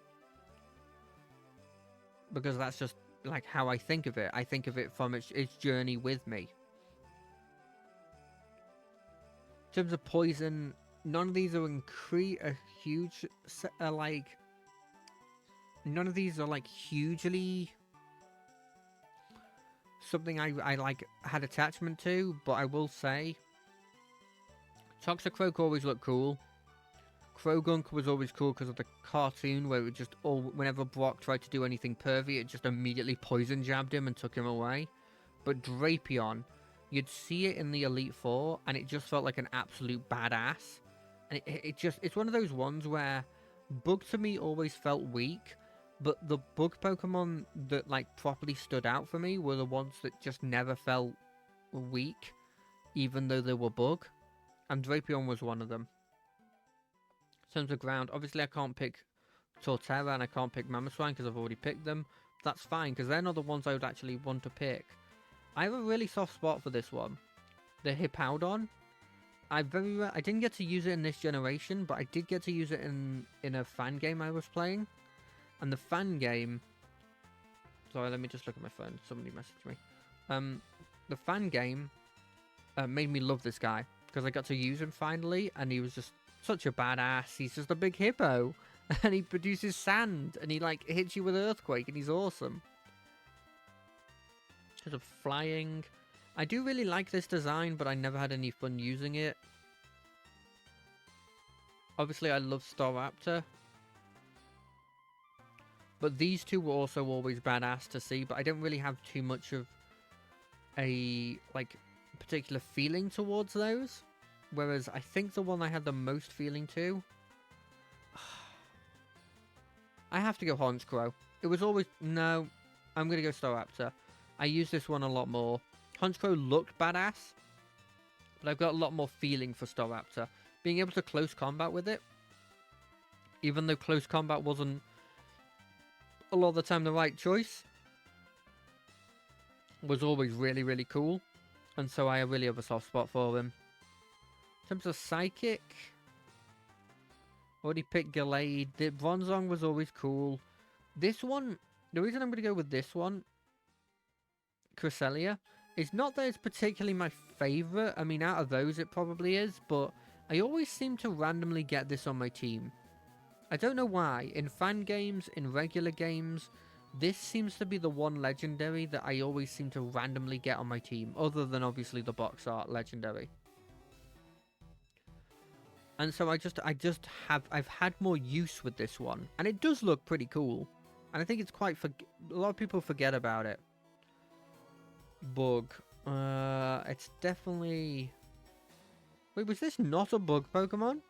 Because that's just like how I think of it. I think of it from its journey with me. In terms of poison, none of these are huge, like... None of these are, like, hugely... something I like, had attachment to, but I will say... Toxicroak always looked cool. Krogunk was always cool because of the cartoon where it would just whenever Brock tried to do anything pervy, it just immediately poison jabbed him and took him away. But Drapion, you'd see it in the Elite Four, and it just felt like an absolute badass. And it's one of those ones where Bug to me always felt weak, but the Bug Pokemon that like properly stood out for me were the ones that just never felt weak, even though they were Bug. And Drapion was one of them. In terms of ground, obviously I can't pick Torterra and I can't pick Mamoswine because I've already picked them. That's fine, because they're not the ones I would actually want to pick. I have a really soft spot for this one. The Hippowdon. I didn't get to use it in this generation, but I did get to use it in a fan game I was playing. And the fan game... Sorry, let me just look at my phone. Somebody messaged me. The fan game made me love this guy, because I got to use him finally, and he was just such a badass. He's just a big hippo, and he produces sand, and he like hits you with earthquake, and he's awesome. Because of flying, I do really like this design, but I never had any fun using it. Obviously, I love Staraptor, but these two were also always badass to see. But I don't really have too much of a like particular feeling towards those. Whereas I think the one I had the most feeling to... I have to go Honchkrow. It was always... No, I'm going to go Staraptor. I use this one a lot more. Honchkrow looked badass, but I've got a lot more feeling for Staraptor. Being able to close combat with it, even though close combat wasn't a lot of the time the right choice, was always really, really cool. And so I really have a soft spot for him. In terms of Psychic, already picked Gallade. The Bronzong was always cool. This one, the reason I'm going to go with this one, Cresselia, is not that it's particularly my favourite. I mean, out of those it probably is, but I always seem to randomly get this on my team. I don't know why. In fan games, in regular games, this seems to be the one legendary that I always seem to randomly get on my team, other than obviously the box art legendary. And so I've had more use with this one. And it does look pretty cool. And I think it's quite, a lot of people forget about it. Bug. It's definitely... Wait, was this not a bug Pokemon?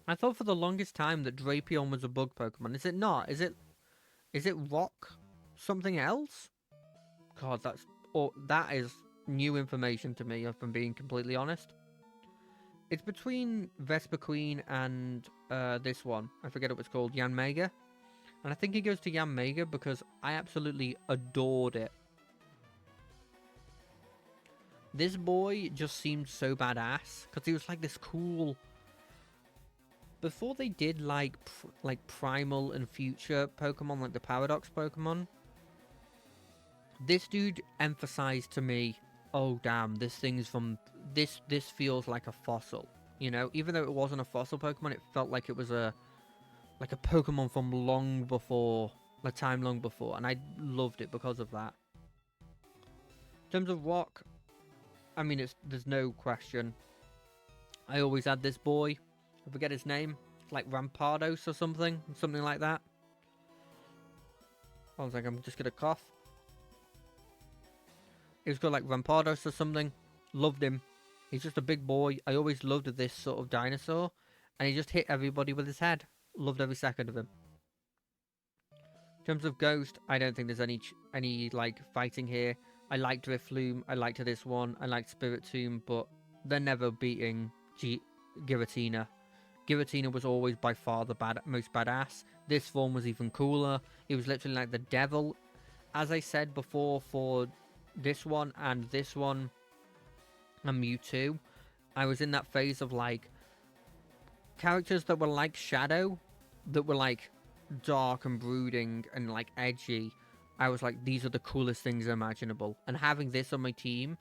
I thought for the longest time that Drapion was a bug Pokemon. Is it not? Is it rock something else? God, that is new information to me, if I'm being completely honest. It's between Vespiquen and this one. I forget what it's called, Yanmega. And I think it goes to Yanmega because I absolutely adored it. This boy just seemed so badass because he was like this cool... Before they did like Primal and Future Pokemon, like the Paradox Pokemon, this dude emphasized to me, oh damn, this thing's from... This feels like a fossil, you know? Even though it wasn't a fossil Pokemon, it felt like it was like a Pokemon from long before a time long before, and I loved it because of that. In terms of rock, I mean, there's no question. I always had this boy. I forget his name. Like Rampardos or something like that. I was like, I'm just gonna cough. He was called like Rampardos or something. Loved him. He's just a big boy. I always loved this sort of dinosaur, and he just hit everybody with his head. Loved every second of him. In terms of Ghost, I don't think there's any like fighting here. I liked Drifloon. I liked this one. I liked Spiritomb, but they're never beating Giratina. Giratina was always by far the most badass. This form was even cooler. It was literally like the devil. As I said before, for this one and Mewtwo, I was in that phase of like characters that were like Shadow, that were like dark and brooding and like edgy. I was like, these are the coolest things imaginable. And having this on my team,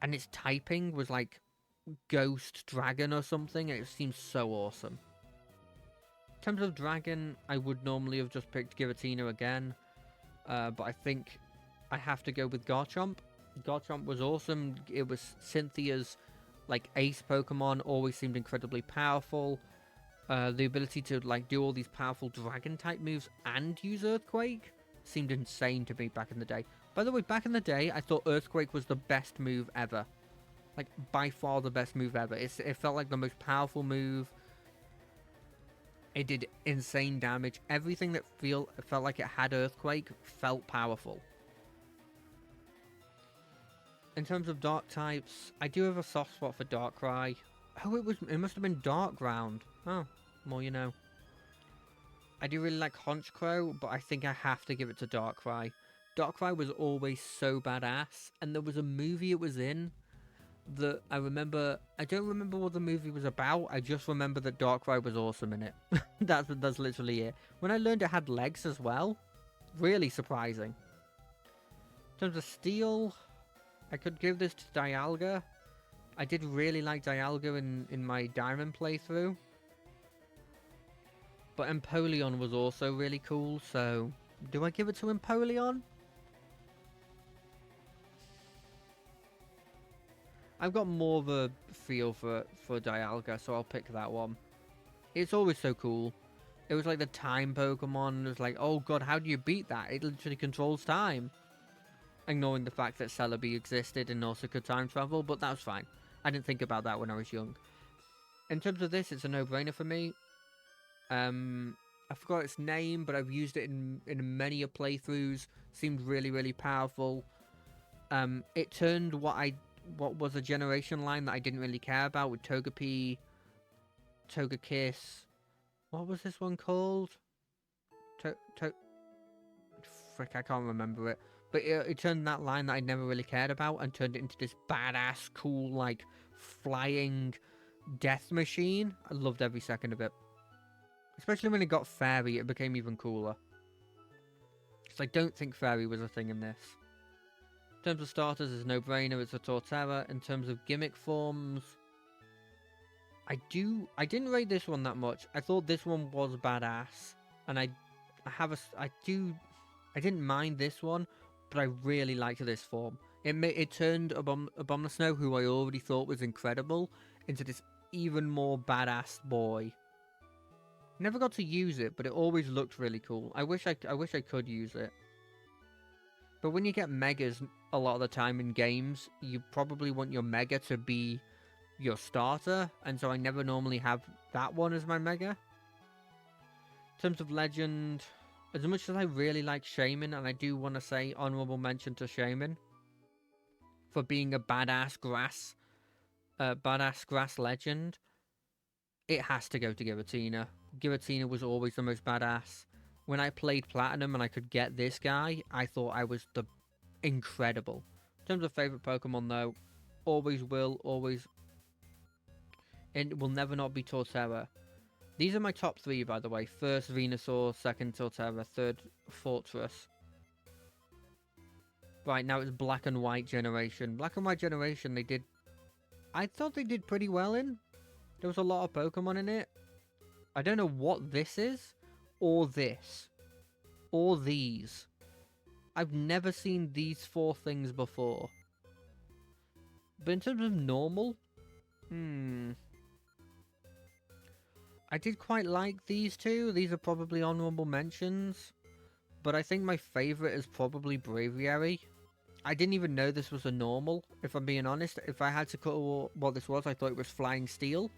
and its typing was like Ghost Dragon or something, it seems so awesome. In terms of Dragon, I would normally have just picked Giratina again, but I think I have to go with Garchomp. Garchomp was awesome. It was Cynthia's like ace Pokemon, always seemed incredibly powerful. The ability to like do all these powerful dragon type moves and use Earthquake seemed insane to me back in the day. By the way, back in the day, I thought Earthquake was the best move ever. Like, by far the best move ever. It felt like the most powerful move. It did insane damage. Everything that felt like it had Earthquake felt powerful. In terms of dark types, I do have a soft spot for Darkrai. Oh, it must have been Dark Ground. Oh, more you know. I do really like Honchkrow, but I think I have to give it to Darkrai. Darkrai was always so badass, and there was a movie it was in that I remember. I don't remember what the movie was about. I just remember that Darkrai was awesome in it. That's literally it. When I learned it had legs as well, really surprising. In terms of Steel, I could give this to Dialga. I did really like Dialga in my Diamond playthrough. But Empoleon was also really cool, so do I give it to Empoleon? I've got more of a feel for Dialga, so I'll pick that one. It's always so cool. It was like the time Pokemon. It was like, oh god, how do you beat that? It literally controls time. Ignoring the fact that Celebi existed and also could time travel, but that was fine. I didn't think about that when I was young. In terms of this, it's a no-brainer for me. I forgot its name, but I've used it in many playthroughs. Seemed really, really powerful. It turned what was a generation line that I didn't really care about with Togepi, Togekiss. What was this one called? Frick, I can't remember it. But it turned that line that I never really cared about and turned it into this badass, cool, like, flying death machine. I loved every second of it. Especially when it got Fairy, it became even cooler. Because I don't think Fairy was a thing in this. In terms of starters, it's no brainer, it's a Torterra. In terms of gimmick forms, I didn't rate this one that much. I thought this one was badass. And I didn't mind this one, but I really liked this form. It turned Abomasnow, who I already thought was incredible, into this even more badass boy. Never got to use it, but it always looked really cool. I wish I could use it. But when you get Megas a lot of the time in games, you probably want your Mega to be your starter, and so I never normally have that one as my Mega. In terms of Legend, as much as I really like Shaman, and I do want to say honorable mention to Shaman for being a badass grass legend, it has to go to Giratina. Giratina was always the most badass. When I played Platinum and I could get this guy, I thought I was incredible. In terms of favourite Pokemon though, always will never not be Torterra. These are my top 3, by the way. First Venusaur, second Torterra, third Fortress. Right, now it's Black and White Generation. Black and White Generation, I thought they did pretty well in. There was a lot of Pokemon in it. I don't know what this is, or this. or these. I've never seen these 4 things before. But in terms of normal, I did quite like these 2. These are probably honorable mentions. But I think my favourite is probably Braviary. I didn't even know this was a normal, if I'm being honest. If I had to call what this was, I thought it was Flying Steel.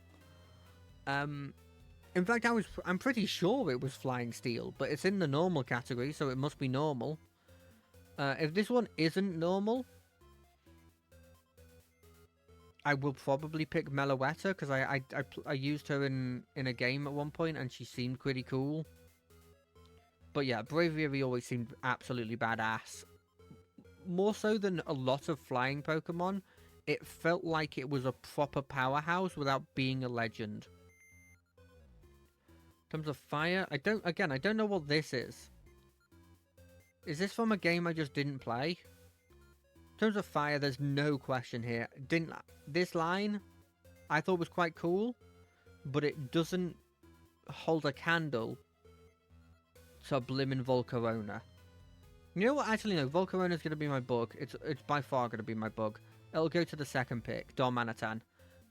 In fact, I'm pretty sure it was Flying Steel, but it's in the normal category, so it must be normal. If this one isn't normal, I will probably pick Meloetta, because I used her in a game at one point, and she seemed pretty cool. But yeah, Braviary always seemed absolutely badass. More so than a lot of flying Pokemon, it felt like it was a proper powerhouse without being a legend. In terms of fire, I don't know what this is. Is this from a game I just didn't play? In terms of fire, there's no question here. This line, I thought was quite cool, but it doesn't hold a candle to Blimmin' Volcarona. You know what? Actually, no. Volcarona's going to be my bug. It's by far going to be my bug. It'll go to the second pick, Darmanitan.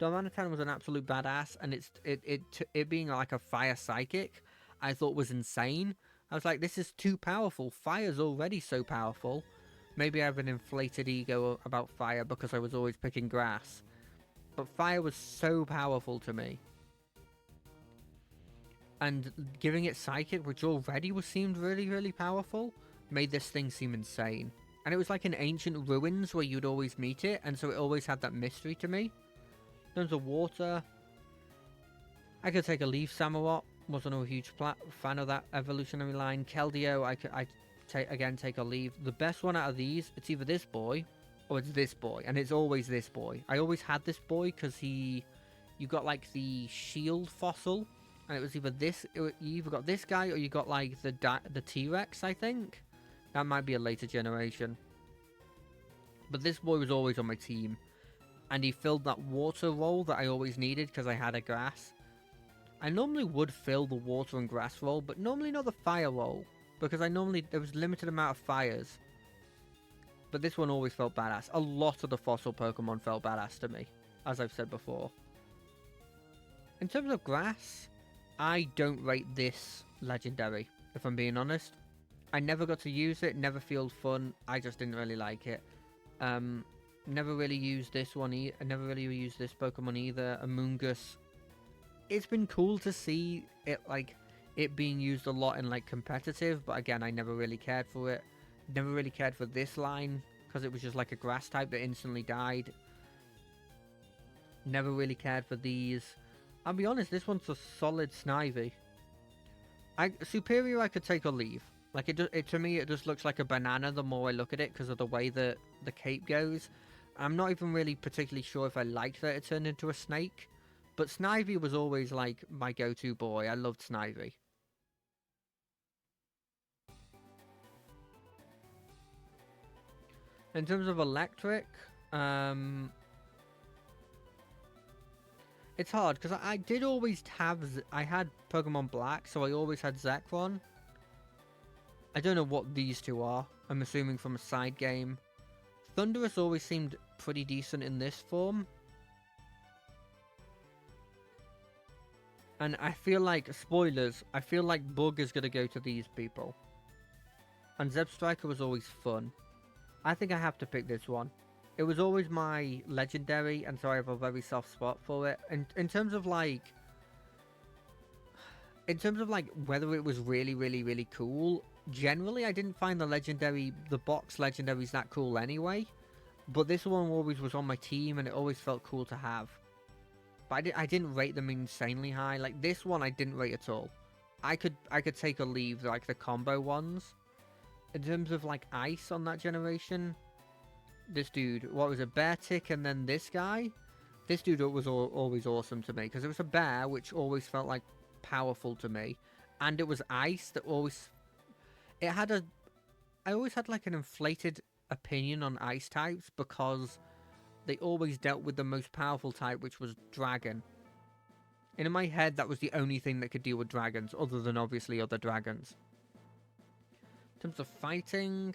Darmanitan was an absolute badass, and it being like a fire psychic, I thought was insane. I was like, this is too powerful. Fire's already so powerful. Maybe I have an inflated ego about fire because I was always picking grass. But fire was so powerful to me. And giving it psychic, which already seemed really, really powerful, made this thing seem insane. And it was like in ancient ruins where you'd always meet it, and so it always had that mystery to me. In terms of water, I could take a leaf Samurott. Wasn't a huge fan of that evolutionary line. Keldeo, I take a leave. The best one out of these, it's either this boy or it's this boy, and it's always this boy. I always had this boy because you got like the shield fossil, and it was either this, you either got this guy or you got like the T-Rex, I think. That might be a later generation. But this boy was always on my team, and he filled that water role that I always needed because I had a grass. I normally would fill the water and grass role, but normally not the fire role, because there was limited amount of fires. But this one always felt badass. A lot of the fossil Pokemon felt badass to me, as I've said before. In terms of grass, I don't rate this legendary, if I'm being honest. I never got to use it, never felt fun, I just didn't really like it. Never really used this one either. I never really used this Pokemon either. Amoonguss. It's been cool to see it being used a lot in like competitive, but again, I never really cared for it. Never really cared for this line because it was just like a grass type that instantly died. Never really cared for these. I'll be honest, this one's a solid Snivy. Superior, I could take or leave. Like to me, it just looks like a banana the more I look at it because of the way that the cape goes. I'm not even really particularly sure if I liked that it turned into a snake. But Snivy was always, like, my go-to boy. I loved Snivy. In terms of electric, it's hard, because I did always have... I had Pokemon Black, so I always had Zekrom. I don't know what these two are. I'm assuming from a side game. Thundurus always seemed pretty decent in this form. And I feel like, spoilers, I feel like Bug is going to go to these people. And Zebstrika was always fun. I think I have to pick this one. It was always my legendary, and so I have a very soft spot for it. And in terms of like whether it was really, really, really cool, generally I didn't find the box legendaries that cool anyway. But this one always was on my team, and it always felt cool to have. But I didn't rate them insanely high. Like this one, I didn't rate at all. I could take or leave like the combo ones. In terms of like ice on that generation, this dude, what was it, Beartic, and then this guy. This dude was always awesome to me because it was a bear, which always felt like powerful to me, and it was ice that always. I always had like an inflated opinion on ice types because they always dealt with the most powerful type, which was dragon. And in my head, that was the only thing that could deal with dragons, other than obviously other dragons. In terms of fighting,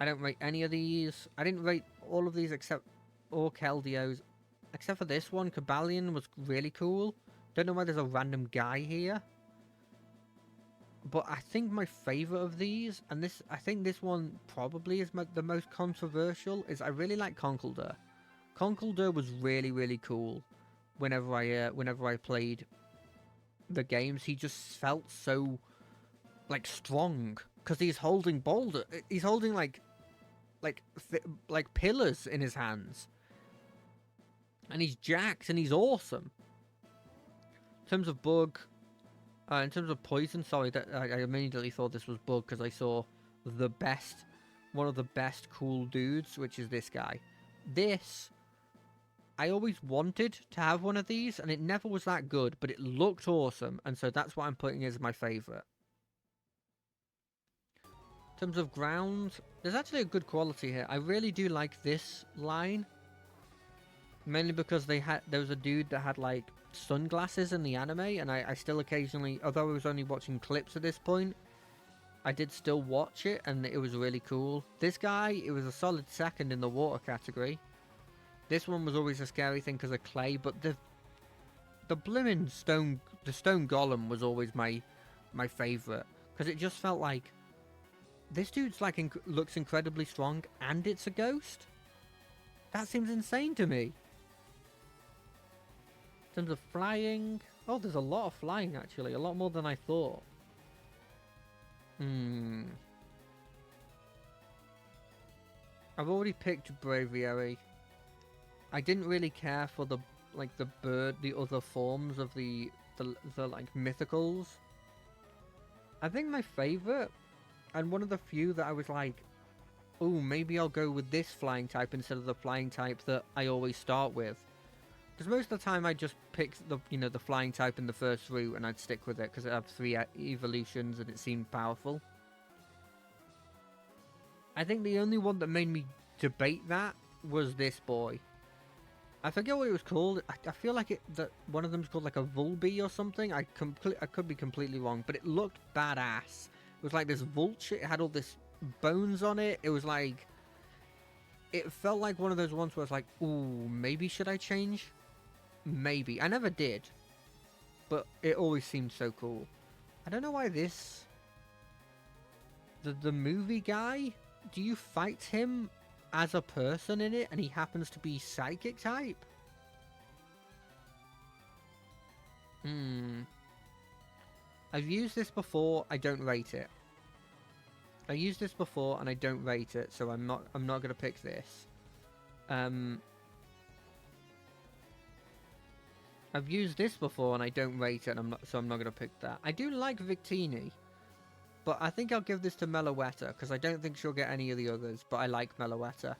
I don't rate any of these. I didn't rate all of these except all Keldeos. Except for this one, Cabalion was really cool. Don't know why there's a random guy here. But I think my favourite of these, and this, I think this one probably is the most controversial, is I really like Conkeldurr. Conkeldurr was really, really cool. Whenever I played the games, he just felt so like strong because he's holding boulder. He's holding like pillars in his hands, and he's jacked and he's awesome. In terms of bug. In terms of poison, sorry, that I immediately thought this was bug because I saw one of the best cool dudes, which is this guy. This, I always wanted to have one of these, and it never was that good, but it looked awesome, and so that's what I'm putting as my favourite. In terms of ground, there's actually a good quality here. I really do like this line, mainly because there was a dude that had like sunglasses in the anime, and I still occasionally, although I was only watching clips at this point, I did still watch it, and it was really cool. This guy, it was a solid second in the water category. This one was always a scary thing because of clay, but the blimmin' stone golem was always my favourite, because it just felt like this dude's like looks incredibly strong, and it's a ghost. That seems insane to me. In terms of flying, oh, there's a lot of flying actually, a lot more than I thought. I've already picked Braviary. I didn't really care for the other forms of the like mythicals. I think my favorite, and one of the few that I was like, oh, maybe I'll go with this flying type instead of the flying type that I always start with. Because most of the time I just pick the flying type in the first route and I'd stick with it because it had 3 evolutions and it seemed powerful. I think the only one that made me debate that was this boy. I forget what it was called. I feel like that one of them's called like a Volby or something. I could be completely wrong, but it looked badass. It was like this vulture. It had all this bones on it. It was like, it felt like one of those ones where it's like, ooh, maybe should I change? Maybe. I never did, but it always seemed so cool. I don't know why this... The movie guy, do you fight him as a person in it and he happens to be psychic type? I've used this before, I don't rate it. I used this before and I don't rate it, so I'm not gonna pick this. I've used this before and I don't rate it, and I'm not gonna pick that. I do like Victini, but I think I'll give this to Meloetta because I don't think she'll get any of the others, but I like Meloetta.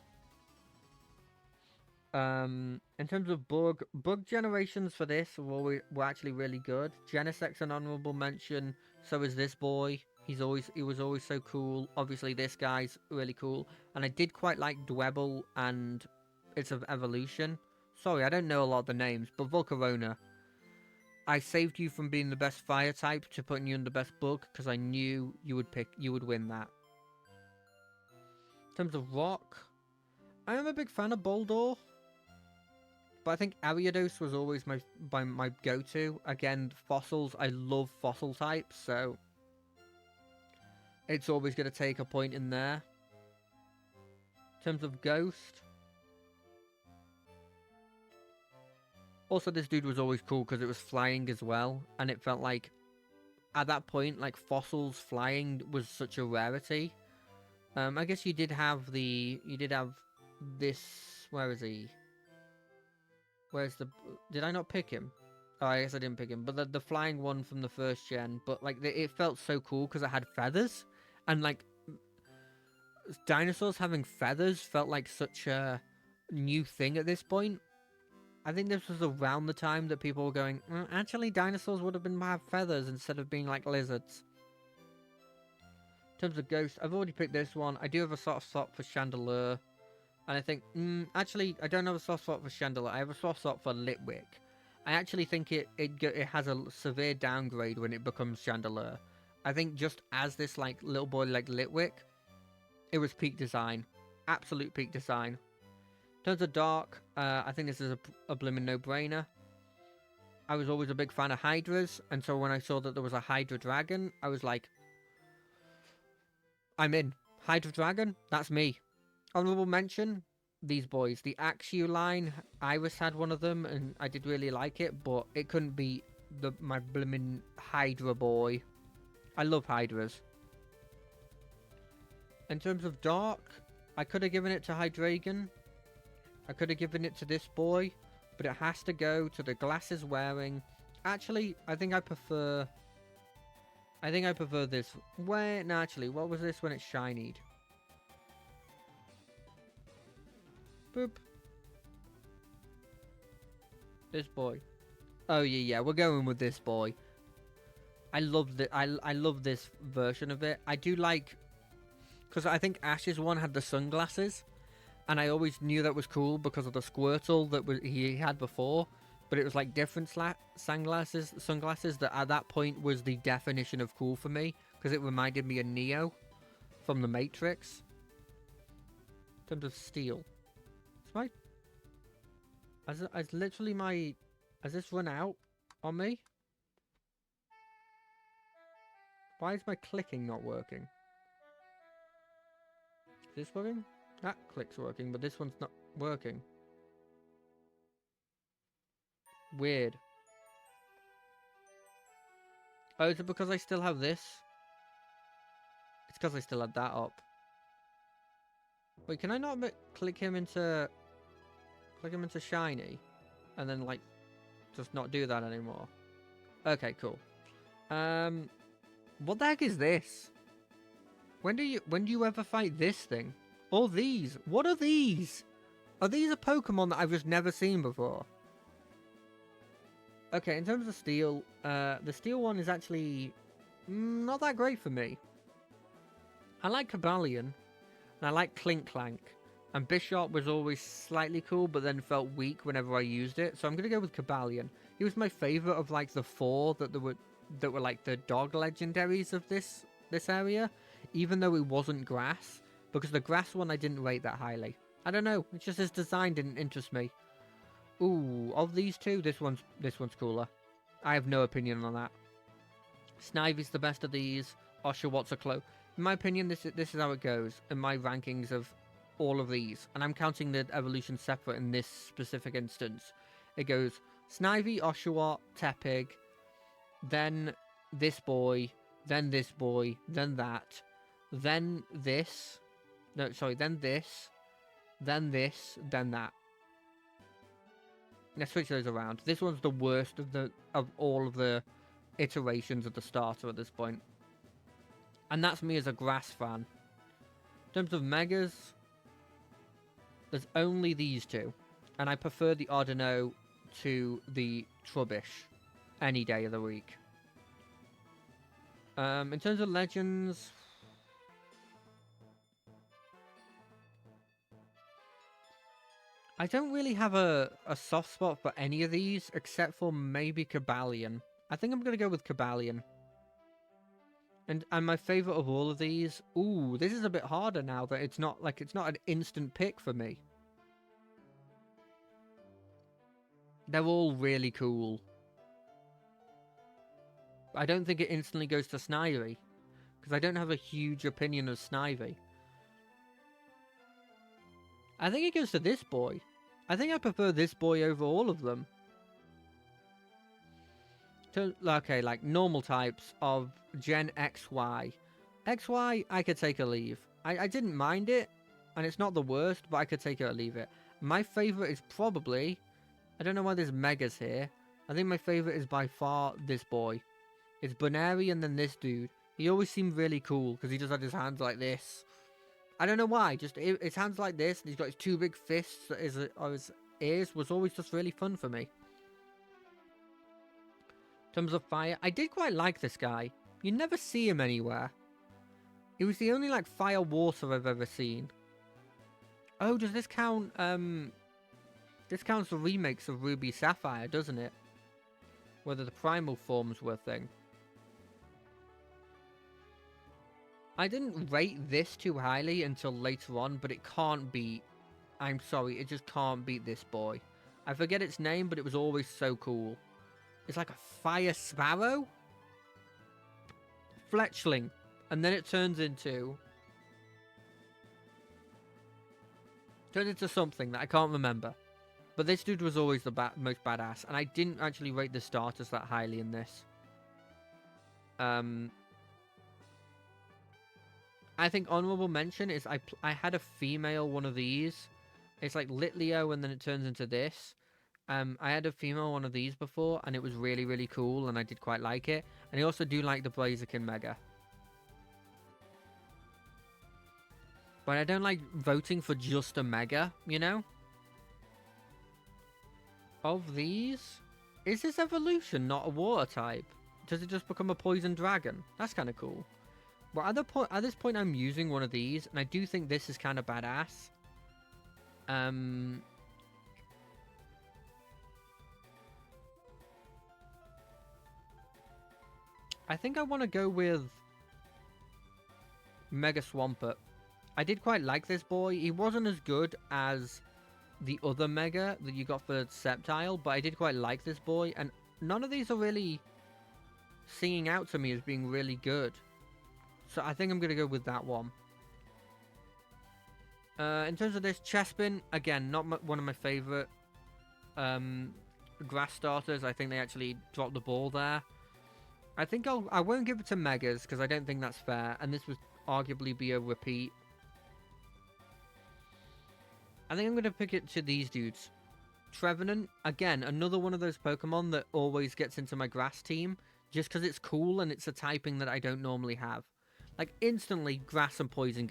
In terms of bug generations for this were actually really good. Genesec's an honorable mention. So is this boy. He was always so cool. Obviously, this guy's really cool, and I did quite like Dwebble and its evolution. Sorry, I don't know a lot of the names, but Volcarona. I saved you from being the best fire type to putting you in the best bug because I knew you would win that. In terms of rock, I am a big fan of Boldor, but I think Ariados was always my go-to. Again, fossils, I love fossil types, so it's always going to take a point in there. In terms of ghost, also this dude was always cool because it was flying as well, and it felt like at that point, like, fossils flying was such a rarity. I guess you did have this. Where is he? Where's the? Did I not pick him? Oh, I guess I didn't pick him. But the flying one from the first gen. But like, it felt so cool because it had feathers, and like, dinosaurs having feathers felt like such a new thing at this point. I think this was around the time that people were going, actually, dinosaurs would have have feathers instead of being like lizards. In terms of ghosts, I've already picked this one. I do have a soft spot for Chandelure. And I think, actually, I don't have a soft spot for Chandelure. I have a soft spot for Litwick. I actually think it has a severe downgrade when it becomes Chandelure. I think just as this like little boy like Litwick, it was peak design. Absolute peak design. In terms of Dark, I think this is a blooming no-brainer. I was always a big fan of Hydras, and so when I saw that there was a Hydra Dragon, I was like, I'm in. Hydra Dragon, that's me. Honorable mention, these boys. The Axew line, Iris had one of them, and I did really like it, but it couldn't beat my blooming Hydra boy. I love Hydras. In terms of Dark, I could have given it to Hydreigon. I could have given it to this boy, but it has to go to the glasses wearing. Actually, I think I prefer this. Where? No, actually, what was this when it's shinied? Boop. This boy. Oh yeah, we're going with this boy. I love this version of it. I do like, because I think Ash's one had the sunglasses, and I always knew that was cool because of the Squirtle that he had before. But it was like different sunglasses that at that point was the definition of cool for me, because it reminded me of Neo from the Matrix. In terms of steel, it's my has this run out on me? Why is my clicking not working? Is this working? That click's working, but this one's not working. Weird. Oh, is it because I still have this? It's because I still had that up. Wait, can I not click him into shiny? And then, like, just not do that anymore? Okay, cool. What the heck is this? When do you ever fight this thing? Or these? What are these? Are these a Pokemon that I've just never seen before? Okay, in terms of steel, the steel one is actually not that great for me. I like Cobalion, and I like Clink Clank, and Bisharp was always slightly cool, but then felt weak whenever I used it. So I'm gonna go with Cobalion. He was my favorite of like the four that were like the dog legendaries of this area, even though it wasn't grass, because the grass one I didn't rate that highly. I don't know. It's just his design didn't interest me. Ooh, of these two, this one's cooler. I have no opinion on that. Snivy's the best of these. Oshawott are close. In my opinion, this is how it goes in my rankings of all of these, and I'm counting the evolution separate in this specific instance. It goes Snivy, Oshawott, Tepig, then this boy, then this boy, then that, then this. No, sorry, then this, then this, then that. Let's switch those around. This one's the worst of all of the iterations of the starter at this point. And that's me as a grass fan. In terms of megas, there's only these two. And I prefer the Audino to the Trubbish any day of the week. In terms of legends, I don't really have a soft spot for any of these, except for maybe Cobalion. I think I'm going to go with Cobalion. And my favourite of all of these... Ooh, this is a bit harder now that it's not an instant pick for me. They're all really cool. I don't think it instantly goes to Snivy, because I don't have a huge opinion of Snivy. I think it goes to this boy. I think I prefer this boy over all of them. Okay, like normal types of Gen XY. XY, I could take or leave. I didn't mind it, and it's not the worst, but I could take it or leave it. My favourite is probably... I don't know why there's Megas here. I think my favourite is by far this boy. It's Bonairy and then this dude. He always seemed really cool, because he just had his hands like this. I don't know why, just his hands like this, and he's got his two big fists at his ears, was always just really fun for me. In terms of fire, I did quite like this guy. You never see him anywhere. He was the only, like, fire water I've ever seen. Oh, does this count, this counts the remakes of Ruby Sapphire, doesn't it? Whether the primal forms were a thing. I didn't rate this too highly until later on, but it can't beat... I'm sorry, it just can't beat this boy. I forget its name, but it was always so cool. It's like a fire sparrow? Fletchling. And then it turns into something that I can't remember. But this dude was always the most badass, and I didn't actually rate the starters that highly in this. I think honorable mention is I had a female one of these. It's like Litleo, and then it turns into this. I had a female one of these before, and it was really, really cool, and I did quite like it. And I also do like the Blaziken Mega. But I don't like voting for just a Mega, you know? Of these, is this evolution not a water type? Does it just become a poison dragon? That's kind of cool. But at this point, I'm using one of these, and I do think this is kind of badass. I think I want to go with Mega Swampert. I did quite like this boy. He wasn't as good as the other Mega that you got for Sceptile, but I did quite like this boy, and none of these are really singing out to me as being really good. So I think I'm going to go with that one. In terms of this, Chespin, again, not one of my favourite grass starters. I think they actually dropped the ball there. I think I won't give it to Megas, because I don't think that's fair, and this would arguably be a repeat. I think I'm going to pick it to these dudes. Trevenant, again, another one of those Pokemon that always gets into my grass team, just because it's cool and it's a typing that I don't normally have. Like, instantly, grass and poison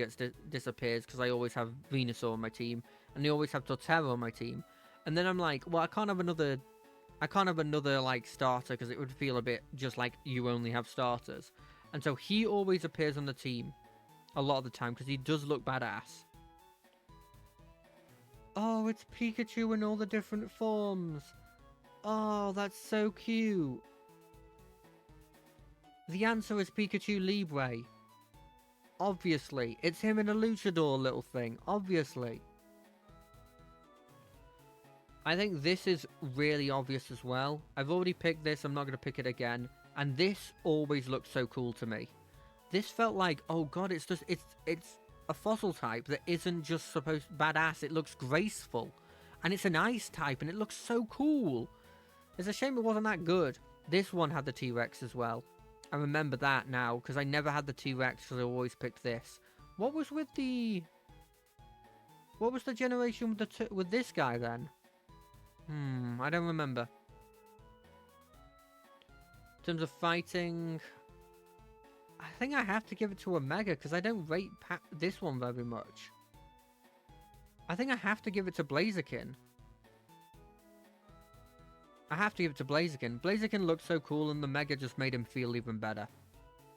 disappears, because I always have Venusaur on my team, and I always have Torterra on my team. And then I'm like, well, I can't have another, like, starter, because it would feel a bit just like you only have starters. And so he always appears on the team, a lot of the time, because he does look badass. Oh, it's Pikachu in all the different forms. Oh, that's so cute. The answer is Pikachu Libre. Obviously. It's him in a luchador little thing. Obviously. I think this is really obvious as well. I've already picked this. I'm not going to pick it again. And this always looks so cool to me. This felt like, oh god, it's a fossil type that isn't just supposed badass. It looks graceful. And it's an ice type and it looks so cool. It's a shame it wasn't that good. This one had the T-Rex as well. I remember that now, because I never had the T-Rex, because I always picked this. What was with the... What was the generation with this guy, then? I don't remember. In terms of fighting... I think I have to give it to a Mega, because I don't rate this one very much. I think I have to give it to Blaziken. I have to give it to Blaziken. Blaziken looked so cool, and the Mega just made him feel even better.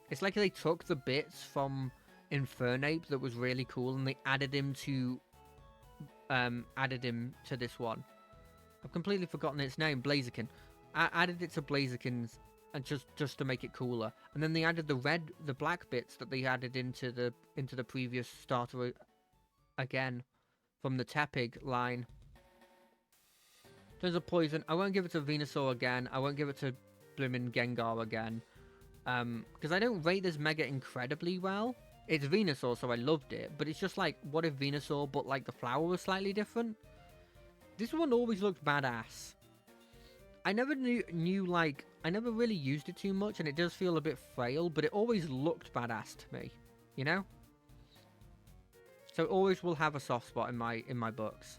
It's like they took the bits from Infernape that was really cool, and they added him to this one. I've completely forgotten its name, Blaziken. I added it to Blaziken's, and just to make it cooler. And then they added the black bits that they added into the previous starter again from the Tepig line. In terms of poison, I won't give it to Venusaur again. I won't give it to Bloomin' Gengar again. Because I don't rate this Mega incredibly well. It's Venusaur, so I loved it. But it's just like, what if Venusaur, but like the flower was slightly different? This one always looked badass. I never I never really used it too much, and it does feel a bit frail, but it always looked badass to me. You know? So it always will have a soft spot in my books.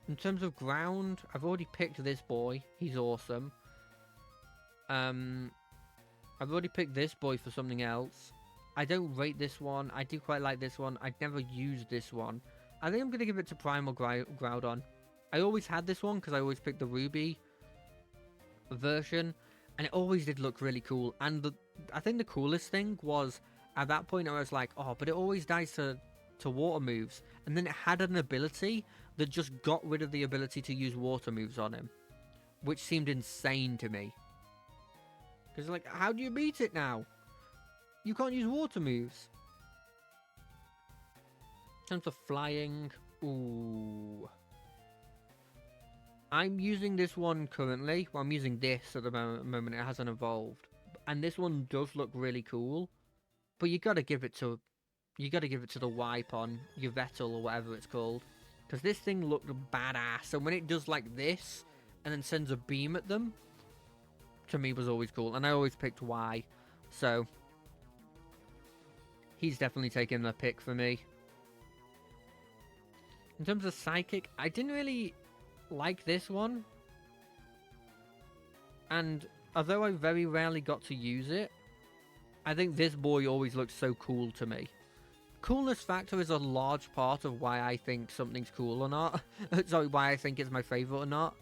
In terms of ground, I've already picked this boy. He's awesome. I've already picked this boy for something else. I don't rate this one. I do quite like this one. I'd never used this one. I think I'm going to give it to Primal Groudon. I always had this one because I always picked the Ruby version. And it always did look really cool. And I think the coolest thing was, at that point I was like, oh, but it always dies to water moves. And then it had an ability that just got rid of the ability to use water moves on him, which seemed insane to me. Because, like, how do you beat it now? You can't use water moves. In terms of flying, ooh. I'm using this one currently. Well, I'm using this at the moment. It hasn't evolved. And this one does look really cool. But you gotta give it to the wipe on your Vettel or whatever it's called. Because this thing looked badass. And when it does like this and then sends a beam at them, to me was always cool. And I always picked Y. So he's definitely taken the pick for me. In terms of Psychic, I didn't really like this one. And although I very rarely got to use it, I think this boy always looks so cool to me. Coolness factor is a large part of why I think something's cool or not. Sorry, why I think it's my favourite or not.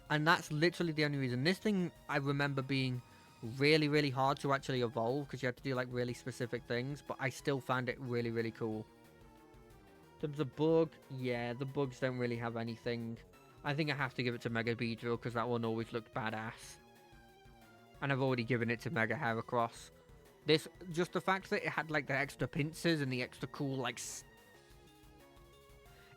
And that's literally the only reason. This thing, I remember being really, really hard to actually evolve because you had to do like really specific things, but I still found it really, really cool. In terms of bug, yeah, the bugs don't really have anything. I think I have to give it to Mega Beedrill because that one always looked badass. And I've already given it to Mega Heracross. This, just the fact that it had like the extra pincers and the extra cool like...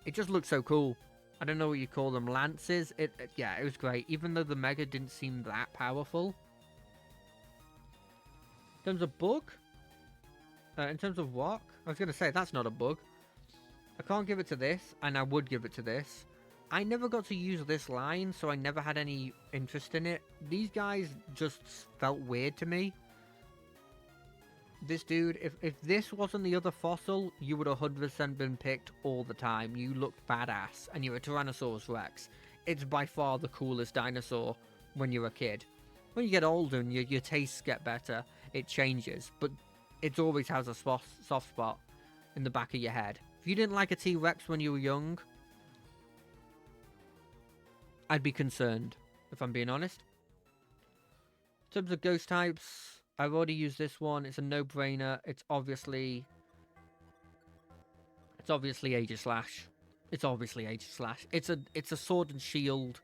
It just looked so cool. I don't know what you call them, lances. Yeah, it was great. Even though the Mega didn't seem that powerful. In terms of bug, in terms of rock, I was going to say that's not a bug. I can't give it to this, and I would give it to this. I never got to use this line, so I never had any interest in it. These guys just felt weird to me. This dude, if this wasn't the other fossil, you would 100% been picked all the time. You looked badass, and you're a Tyrannosaurus Rex. It's by far the coolest dinosaur when you're a kid. When you get older and your tastes get better, it changes, but it always has a soft spot in the back of your head. If you didn't like a T-Rex when you were young, I'd be concerned, if I'm being honest. In terms of ghost types, I've already used this one. It's a no-brainer. It's obviously Aegislash. It's obviously Aegislash. It's a Sword and Shield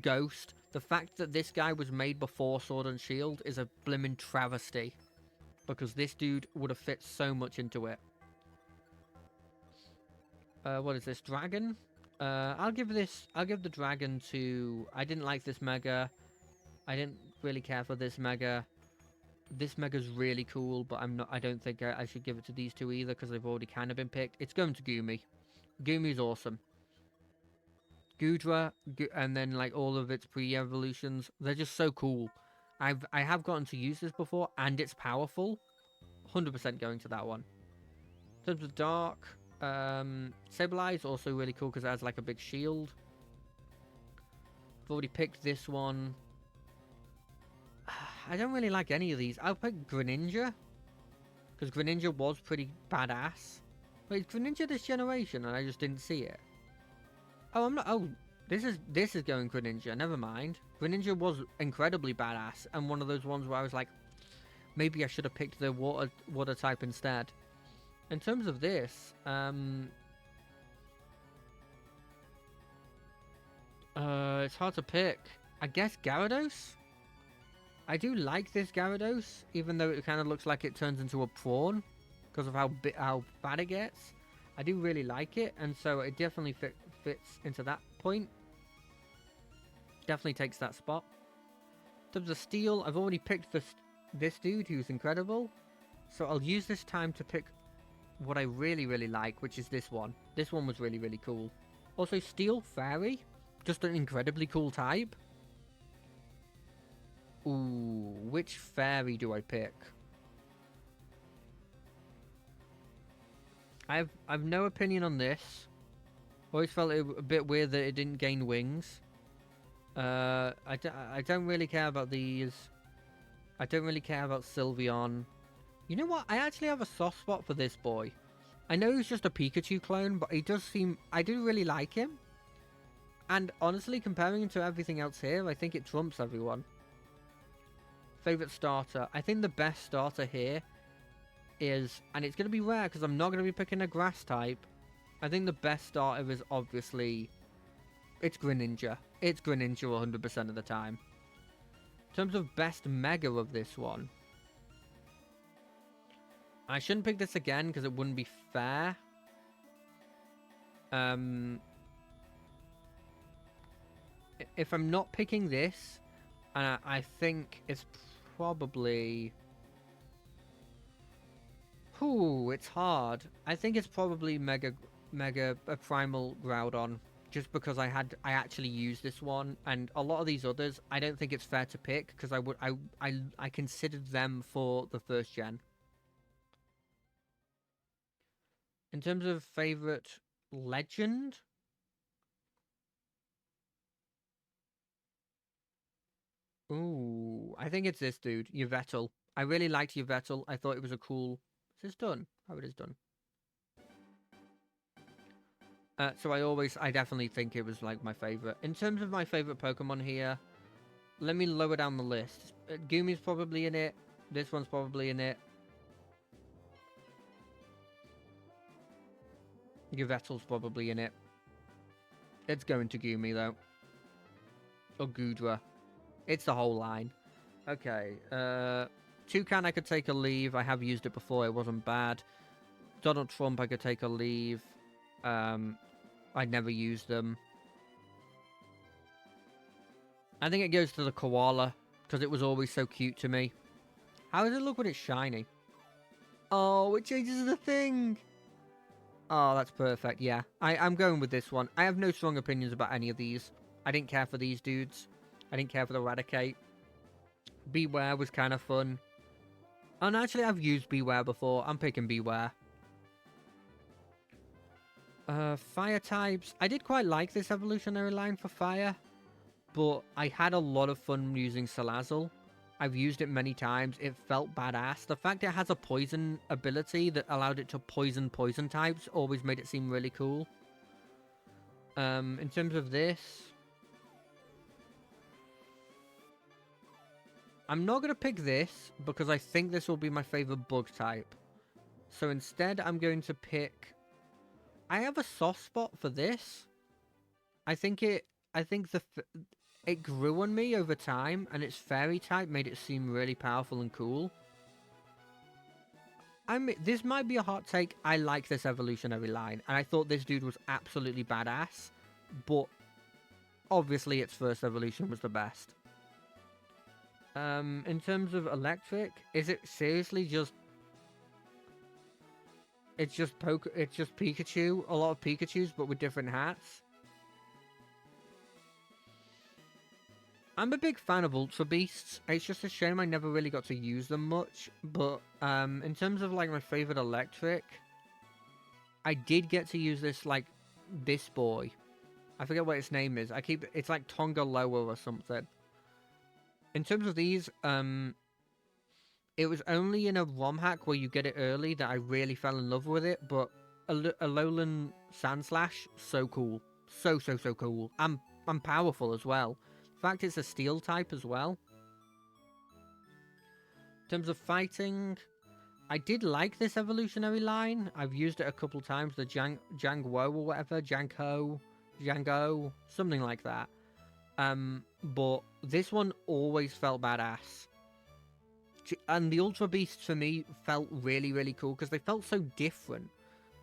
ghost. The fact that this guy was made before Sword and Shield is a blimmin' travesty. Because this dude would have fit so much into it. What is this? Dragon? I'll give the dragon to... I didn't like this Mega. I didn't really care for this Mega. This Mega's really cool, but I don't think I should give it to these two either because they've already kind of been picked. It's going to Goomy. Goomy's awesome. Goodra, and then like all of its pre-evolutions, they're just so cool. I have gotten to use this before, and it's powerful. 100% going to that one. In terms of Dark, Sableye, also really cool because it has like a big shield. I've already picked this one. I don't really like any of these. I'll pick Greninja. Because Greninja was pretty badass. Wait, is Greninja this generation and I just didn't see it? Oh, I'm not... Oh, this is going Greninja. Never mind. Greninja was incredibly badass. And one of those ones where I was like, maybe I should have picked the water type instead. In terms of this, it's hard to pick. I guess Gyarados? I do like this Gyarados, even though it kind of looks like it turns into a prawn because of how bad it gets. I do really like it, and so it definitely fits into that point. Definitely takes that spot. In terms of Steel, I've already picked this dude who's incredible, so I'll use this time to pick what I really, really like, which is this one. This one was really, really cool. Also, Steel Fairy, just an incredibly cool type. Ooh, which fairy do I pick? I've no opinion on this. Always felt it a bit weird that it didn't gain wings. I don't really care about these. I don't really care about Sylveon. You know what? I actually have a soft spot for this boy. I know he's just a Pikachu clone, but he does seem... I do really like him. And honestly, comparing him to everything else here, I think it trumps everyone. Favorite starter. I think the best starter here is... And it's going to be rare because I'm not going to be picking a grass type. I think the best starter is obviously... It's Greninja. It's Greninja 100% of the time. In terms of best Mega of this one... I shouldn't pick this again because it wouldn't be fair. Um, if I'm not picking this, I think it's probably... Ooh, it's hard. I think it's probably Mega Primal Groudon, just because I actually used this one, and a lot of these others, I don't think it's fair to pick because I considered them for the first gen. In terms of favorite legend, ooh, I think it's this dude, Yveltal. I really liked Yveltal. I thought it was a cool. Is this done? How it is done? So I definitely think it was like my favorite. In terms of my favorite Pokemon here, let me lower down the list. Gumi's probably in it. This one's probably in it. Yveltal's probably in it. It's going to Gumi though. Or Gudra. It's the whole line. Okay. Toucan I could take a leave. I have used it before. It wasn't bad. Donald Trump I could take a leave. I'd never used them. I think it goes to the koala because it was always so cute to me. How does it look when it's shiny? Oh, it changes the thing. Oh, that's perfect. Yeah, I'm going with this one. I have no strong opinions about any of these. I didn't care for these dudes. I didn't care for the Eradicate. Beware was kind of fun. And actually, I've used Beware before. I'm picking Beware. Fire types. I did quite like this evolutionary line for fire, but I had a lot of fun using Salazzle. I've used it many times. It felt badass. The fact it has a poison ability that allowed it to poison types always made it seem really cool. In terms of this, I'm not going to pick this because I think this will be my favorite bug type. So instead, I'm going to pick... I have a soft spot for this. I think it grew on me over time, and its fairy type made it seem really powerful and cool. This might be a hot take. I like this evolutionary line, and I thought this dude was absolutely badass, but obviously its first evolution was the best. In terms of electric, is it seriously just... It's just Pikachu, a lot of Pikachus, but with different hats? I'm a big fan of Ultra Beasts. It's just a shame I never really got to use them much. But in terms of like my favorite electric, I did get to use this boy. I forget what its name is. It's like Tonga Loa or something. In terms of these, it was only in a ROM hack where you get it early that I really fell in love with it. But Alolan Sandslash, so cool, so cool. I'm powerful as well. In fact, it's a steel type as well. In terms of fighting, I did like this evolutionary line. I've used it a couple times. The Jangwo or whatever, Jango, something like that. But this one always felt badass. And the Ultra Beasts for me felt really cool because they felt so different.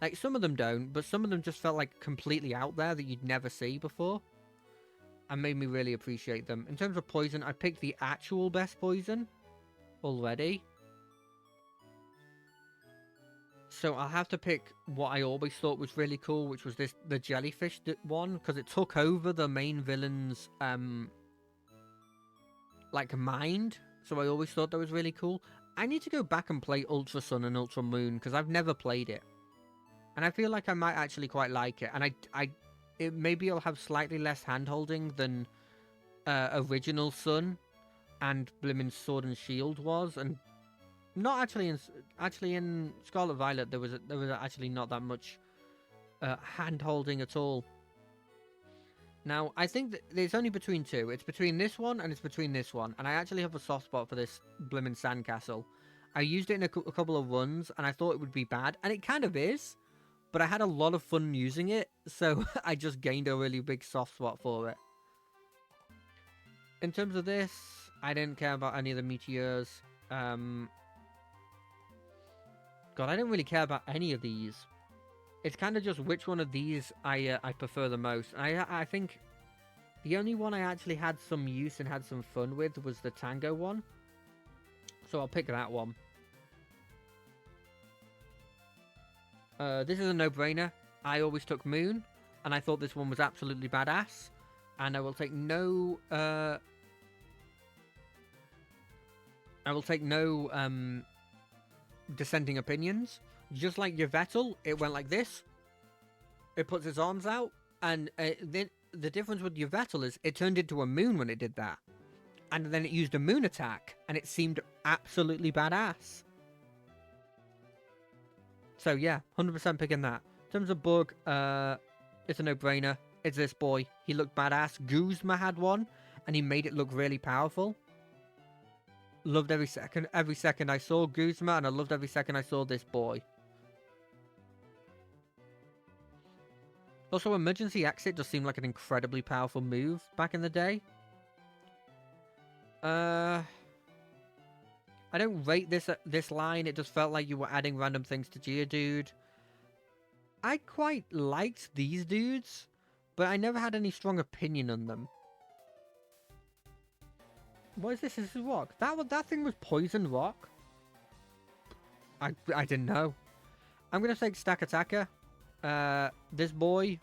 Like some of them don't, but some of them just felt like completely out there that you'd never see before. And made me really appreciate them. In terms of poison, I picked the actual best poison already. So I'll have to pick what I always thought was really cool, which was the jellyfish one, because it took over the main villain's like mind. So I always thought that was really cool. I need to go back and play Ultra Sun and Ultra Moon because I've never played it, and I feel like I might actually quite like it. And maybe it'll have slightly less handholding than original Sun and Blimmin' Sword and Shield was, and not actually in Scarlet Violet there was actually not that much handholding at all. Now I think that it's only between two. It's between this one and it's between this one, and I actually have a soft spot for this Blimmin' Sandcastle. I used it in a couple of runs, and I thought it would be bad, and it kind of is. But I had a lot of fun using it, so I just gained a really big soft spot for it. In terms of this, I didn't care about any of the meteors. God, I didn't really care about any of these. It's kind of just which one of these I prefer the most. I think the only one I actually had some use and had some fun with was the Tango one. So I'll pick that one. This is a no-brainer. I always took Moon, and I thought this one was absolutely badass. And I will take no... dissenting opinions. Just like your Vettel, it went like this. It puts its arms out, and the difference with your Vettel is it turned into a Moon when it did that. And then it used a Moon attack, and it seemed absolutely badass. So yeah, 100% picking that. In terms of bug, it's a no-brainer. It's this boy. He looked badass. Guzma had one, and he made it look really powerful. Loved every second I saw Guzma, and I loved every second I saw this boy. Also, emergency exit just seemed like an incredibly powerful move back in the day. I don't rate this line. It just felt like you were adding random things to Geodude. I quite liked these dudes, but I never had any strong opinion on them. What is this? This is rock. That thing was poison rock. I didn't know. I'm gonna take Stack Attacker. This boy.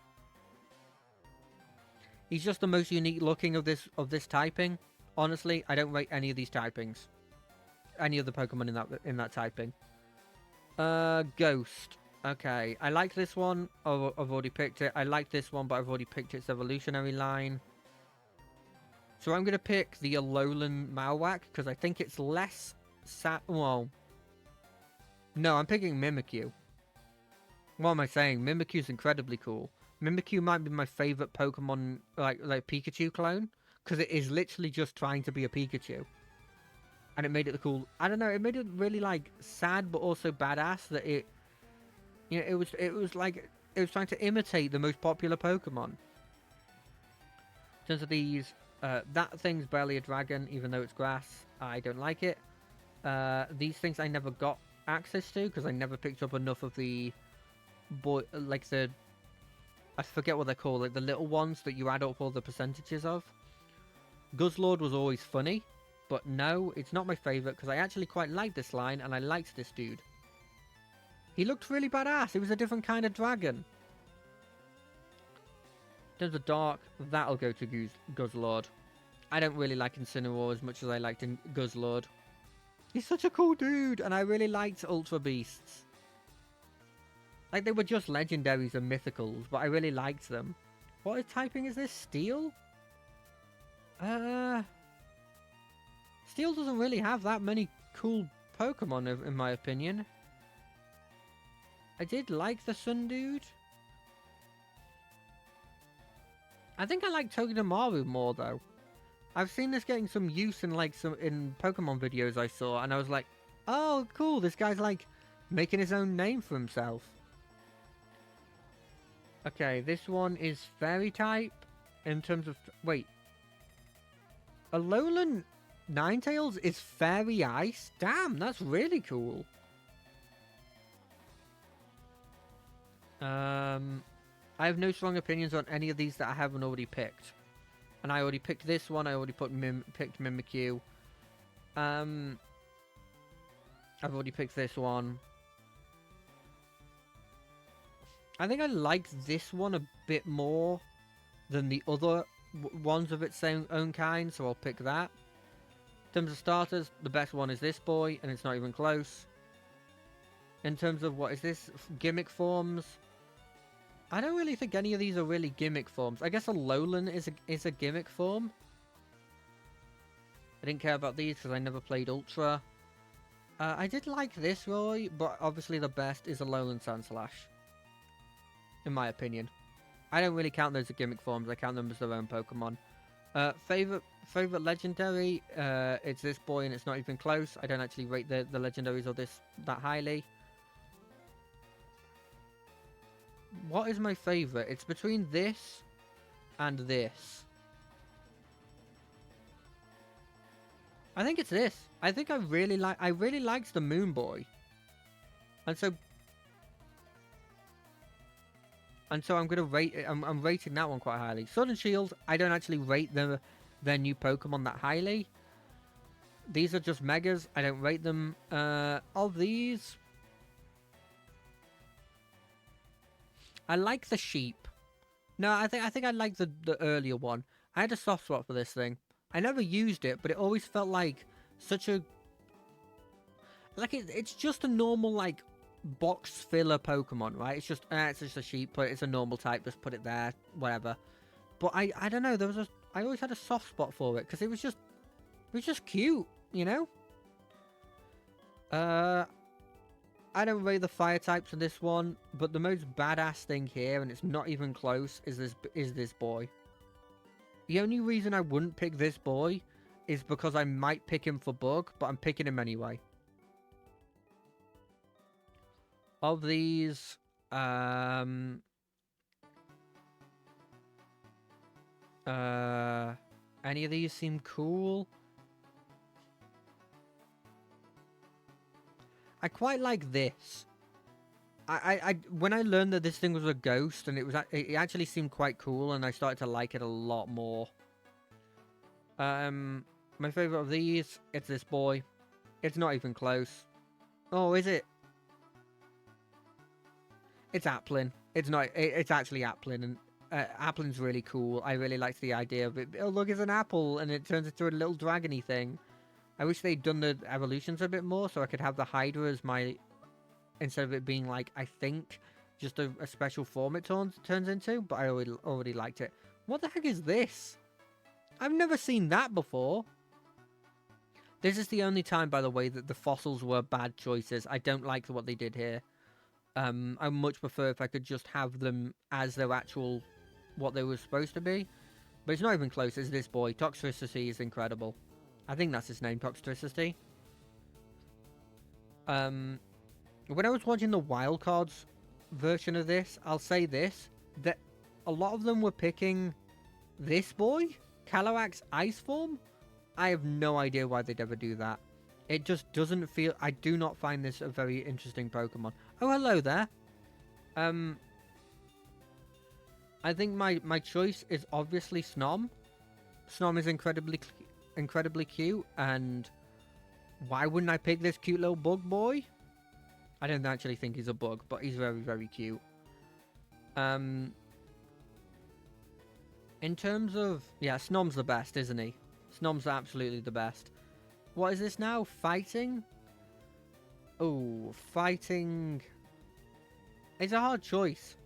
He's just the most unique looking of this typing. Honestly, I don't rate any of these typings. Any of the Pokemon in that typing. Ghost. Okay, I like this one. Oh, I've already picked it. I like this one, but I've already picked its evolutionary line. So I'm going to pick the Alolan Marowak, because I think it's less well... No, I'm picking Mimikyu. What am I saying? Mimikyu's incredibly cool. Mimikyu might be my favourite Pokemon, like Pikachu clone, because it is literally just trying to be a Pikachu. And it made it cool... I don't know, it made it really, like, sad, but also badass that it... You know, it was like... It was trying to imitate the most popular Pokemon. In terms of these... that thing's barely a dragon, even though it's grass. I don't like it. These things I never got access to, because I never picked up enough of the... I forget what they're called, like the little ones that you add up all the percentages of. Guzzlord was always funny, but no, it's not my favourite, because I actually quite liked this line, and I liked this dude. He looked really badass. He was a different kind of dragon. In terms of dark, that'll go to Guzzlord. I don't really like Incineroar as much as I liked Guzzlord. He's such a cool dude, and I really liked Ultra Beasts. Like, they were just legendaries and mythicals, but I really liked them. What typing is this? Steel? Steel doesn't really have that many cool Pokemon, in my opinion. I did like the Sun dude. I think I like Togedemaru more, though. I've seen this getting some use in, like, in Pokemon videos I saw, and I was like, oh, cool, this guy's, like, making his own name for himself. Okay, this one is Fairy type, in terms of... Wait. Alolan Ninetales is Fairy Ice? Damn, that's really cool. I have no strong opinions on any of these that I haven't already picked. And I already picked this one, I already picked Mimikyu. I've already picked this one. I think I like this one a bit more than the other ones of its own kind, so I'll pick that. In terms of starters, the best one is this boy, and it's not even close. In terms of, what is this? Gimmick forms? I don't really think any of these are really gimmick forms. I guess Alolan is a gimmick form. I didn't care about these because I never played Ultra. I did like this, Roy, but obviously the best is Alolan Sandslash. In my opinion. I don't really count those as gimmick forms, I count them as their own Pokemon. Favorite legendary, it's this boy and it's not even close. I don't actually rate the legendaries or this that highly. What is my favorite? It's between this and this. I think it's this. I think I really liked the Moon Boy. And so And so I'm gonna rate it. I'm rating that one quite highly. Sword and Shield, I don't actually rate their new Pokemon that highly. These are just megas. I don't rate them. Of these, I like the sheep. No, I think I like the earlier one. I had a soft spot for this thing. I never used it, but it always felt like such a it's just a normal like box filler Pokemon, right? It's just a sheep, but it's a normal type. Just put it there, whatever. But I don't know. I always had a soft spot for it because it was just cute, you know. I don't rate the fire types in this one, but the most badass thing here, and it's not even close, is this boy. The only reason I wouldn't pick this boy is because I might pick him for bug, but I'm picking him anyway. Of these, any of these seem cool? I quite like this. When I learned that this thing was a ghost and it actually seemed quite cool, and I started to like it a lot more. My favorite of these, it's this boy. It's not even close. Oh, is it? It's Applin. It's not. It's actually Applin, and Applin's really cool. I really liked the idea of it. Oh, look, it's an apple, and it turns into a little dragony thing. I wish they'd done the evolutions a bit more, so I could have the Hydra as my, instead of it being like, I think, just a special form it turns into. But I already liked it. What the heck is this? I've never seen that before. This is the only time, by the way, that the fossils were bad choices. I don't like what they did here. I much prefer if I could just have them as their actual, what they were supposed to be. But it's not even close. It's this boy. Toxtricity is incredible. I think that's his name, Toxtricity. When I was watching the Wildcards version of this, I'll say this, that a lot of them were picking this boy, Calyrex Ice Form. I have no idea why they'd ever do that. It just doesn't feel... I do not find this a very interesting Pokemon. Oh, hello there. I think my choice is obviously Snom. Snom is incredibly cute, and why wouldn't I pick this cute little bug boy? I don't actually think he's a bug, but he's very, very cute. In terms of... Yeah, Snom's the best, isn't he? Snom's absolutely the best. What is this now? Fighting? Oh, fighting... It's a hard choice.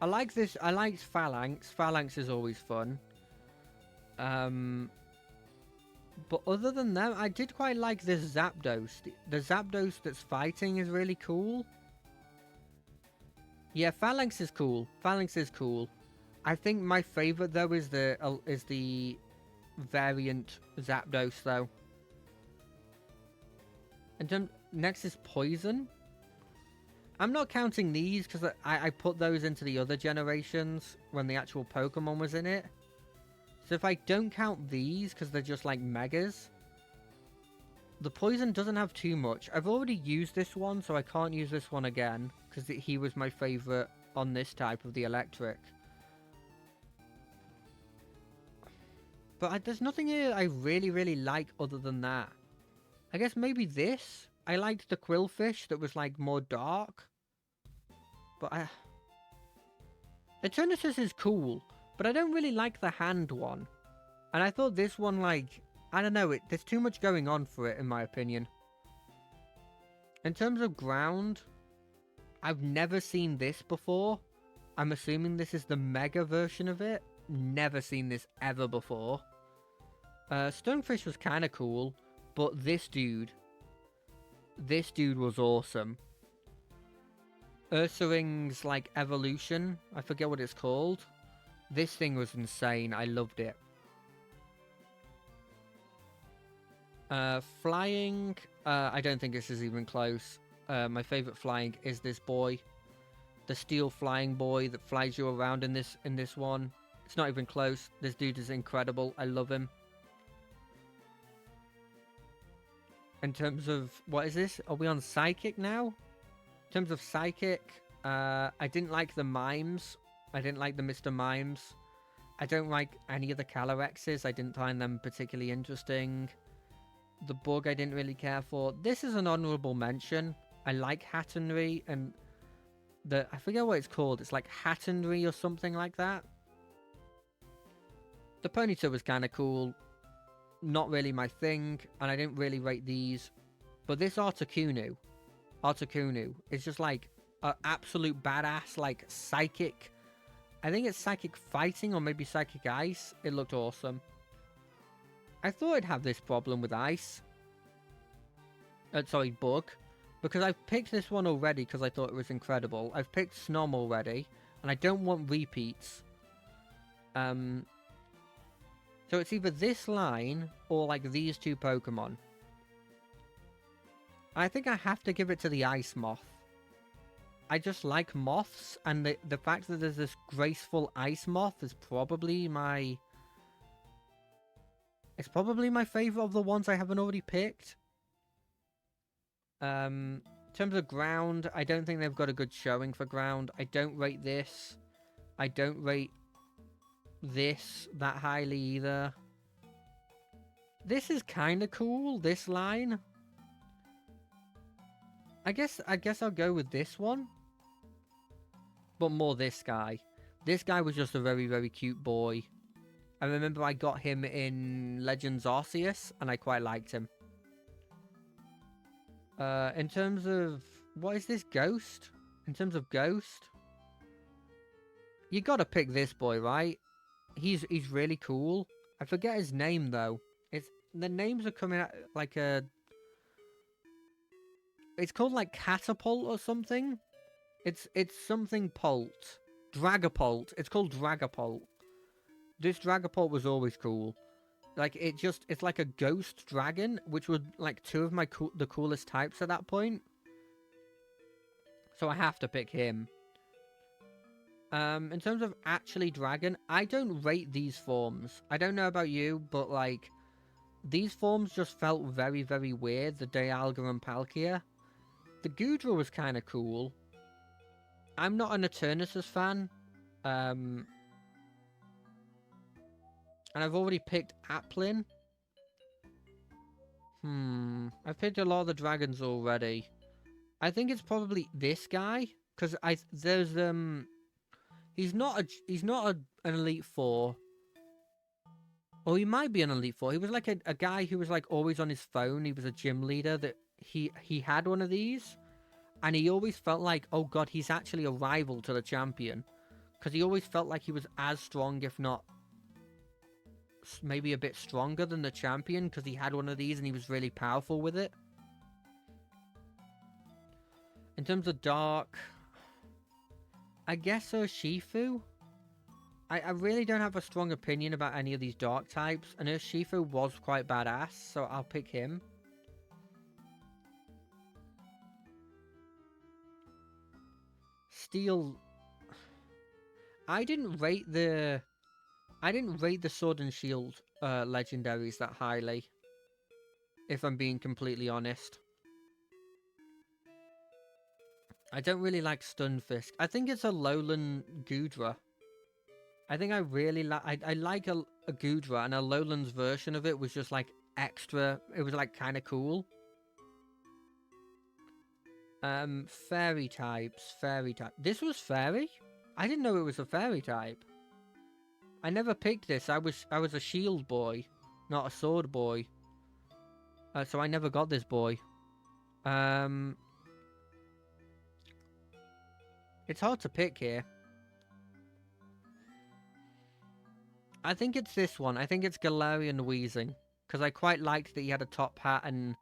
I like this. I like Phalanx. Phalanx is always fun. But other than that, I did quite like this Zapdos. The Zapdos that's fighting is really cool. Yeah, Phalanx is cool. Phalanx is cool. I think my favorite though is the variant Zapdos though. And then next is Poison. I'm not counting these because I put those into the other generations when the actual Pokemon was in it. So if I don't count these because they're just like megas, the Poison doesn't have too much. I've already used this one, so I can't use this one again because he was my favorite on this type of the electric. But there's nothing here I really, really like other than that. I guess maybe this? I liked the Quillfish that was like more dark. But Eternatus is cool, but I don't really like the hand one. And I thought this one, like, I don't know, there's too much going on for it in my opinion. In terms of ground, I've never seen this before. I'm assuming this is the mega version of it. Never seen this ever before. Stonefish was kind of cool, but this dude was awesome. Ursaring's like evolution, I forget what it's called. This thing was insane. I loved it. Flying, I don't think this is even close. My favorite flying is this boy, the steel flying boy that flies you around in this one. It's not even close. This dude is incredible. I love him. In terms of, what is this? Are we on Psychic now? In terms of Psychic, I didn't like the Mimes. I didn't like the Mr. Mimes. I don't like any of the Calorexes. I didn't find them particularly interesting. The Bug I didn't really care for. This is an honourable mention. I like Hattonry and I forget what it's called. It's like Hattonry or something like that. The Ponyta was kind of cool. Not really my thing, and I didn't really rate these. But this Articuno is just like an absolute badass, like psychic. I think it's psychic fighting or maybe psychic ice. It looked awesome. I thought I'd have this problem with ice. Sorry, Bug. Because I've picked this one already because I thought it was incredible. I've picked Snom already, and I don't want repeats. So it's either this line or like these two Pokemon. I think I have to give it to the Ice Moth. I just like moths, and the fact that there's this graceful Ice Moth is probably my... It's probably my favourite of the ones I haven't already picked. In terms of ground, I don't think they've got a good showing for ground. I don't rate this. I don't rate this that highly either. This is kind of cool, this line. I guess I'll go with this one. But more this guy. This guy was just a very, very cute boy. I remember I got him in Legends Arceus, and I quite liked him. In terms of... What is this? Ghost? In terms of Ghost? You gotta pick this boy, right? He's really cool. I forget his name, though. The names are coming out like a... It's called like Catapult or something. It's something Pult. Dragapult. It's called Dragapult. This Dragapult was always cool. Like, it's like a ghost dragon, which were like two of the coolest types at that point. So I have to pick him. In terms of actually dragon, I don't rate these forms. I don't know about you, but like, these forms just felt very, very weird. The Dialga and Palkia. The Goodra was kind of cool. I'm not an Eternatus fan. And I've already picked Applin. I've picked a lot of the dragons already. I think it's probably this guy, because he's not an Elite Four. Or he might be an Elite Four. He was like a guy who was like always on his phone. He was a gym leader that he had one of these, and he always felt like, oh god, he's actually a rival to the champion, because he always felt like he was as strong, if not maybe a bit stronger than the champion, because he had one of these and he was really powerful with it. In terms of dark, I guess Urshifu. I really don't have a strong opinion about any of these dark types, and Urshifu was quite badass, so I'll pick him. Steel. I didn't rate the Sword and Shield legendaries that highly, if I'm being completely honest. I don't really like Stunfisk. I think it's a Lowland Goodra. I think I really like... I like a Goodra, and a Lowlands version of it was just like extra... It was like kind of cool. Fairy types. This was fairy? I didn't know it was a fairy type. I never picked this. I was a shield boy, not a sword boy. So I never got this boy. It's hard to pick here. I think it's this one. I think it's Galarian Wheezing, because I quite liked that he had a top hat, and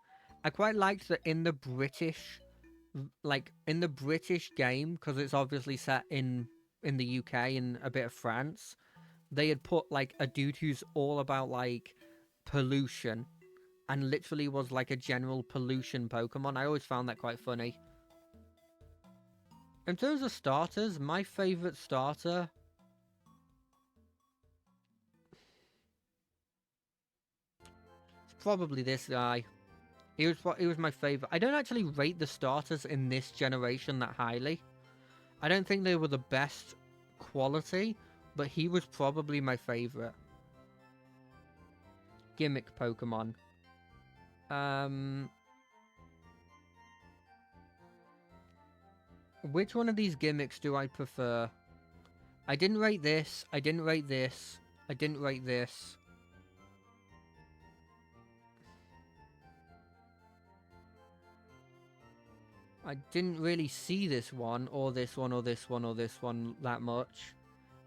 I quite liked that in the British game, because it's obviously set in the UK and a bit of France, they had put like a dude who's all about like pollution, and literally was like a general pollution Pokemon. I always found that quite funny. In terms of starters, my favourite starter... It's probably this guy. He was my favourite. I don't actually rate the starters in this generation that highly. I don't think they were the best quality, but he was probably my favorite. Gimmick Pokemon. Which one of these gimmicks do I prefer? I didn't rate this. I didn't rate this. I didn't rate this. I didn't really see this one, or this one, or this one, or this one that much.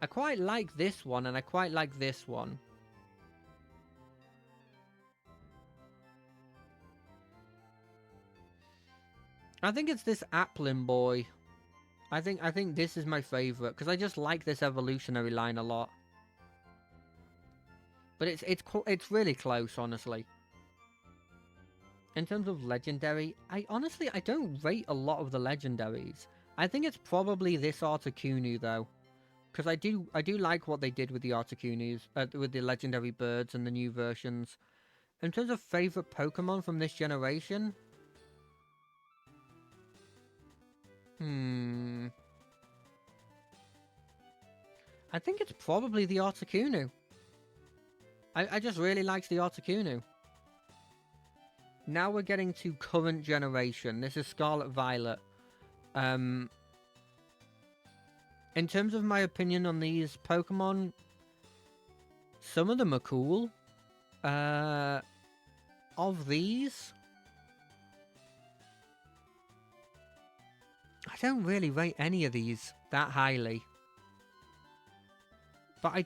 I quite like this one, and I quite like this one. I think it's this Applin boy. I think this is my favorite because I just like this evolutionary line a lot. But it's really close, honestly. In terms of legendary, I don't rate a lot of the legendaries. I think it's probably this Articuno though, because I do like what they did with the Articunos, with the legendary birds and the new versions. In terms of favorite Pokemon from this generation, I think it's probably the Articuno. I just really liked the Articuno. Now we're getting to current generation. This is Scarlet Violet. In terms of my opinion on these Pokemon, some of them are cool. Of these, I don't really rate any of these that highly. But I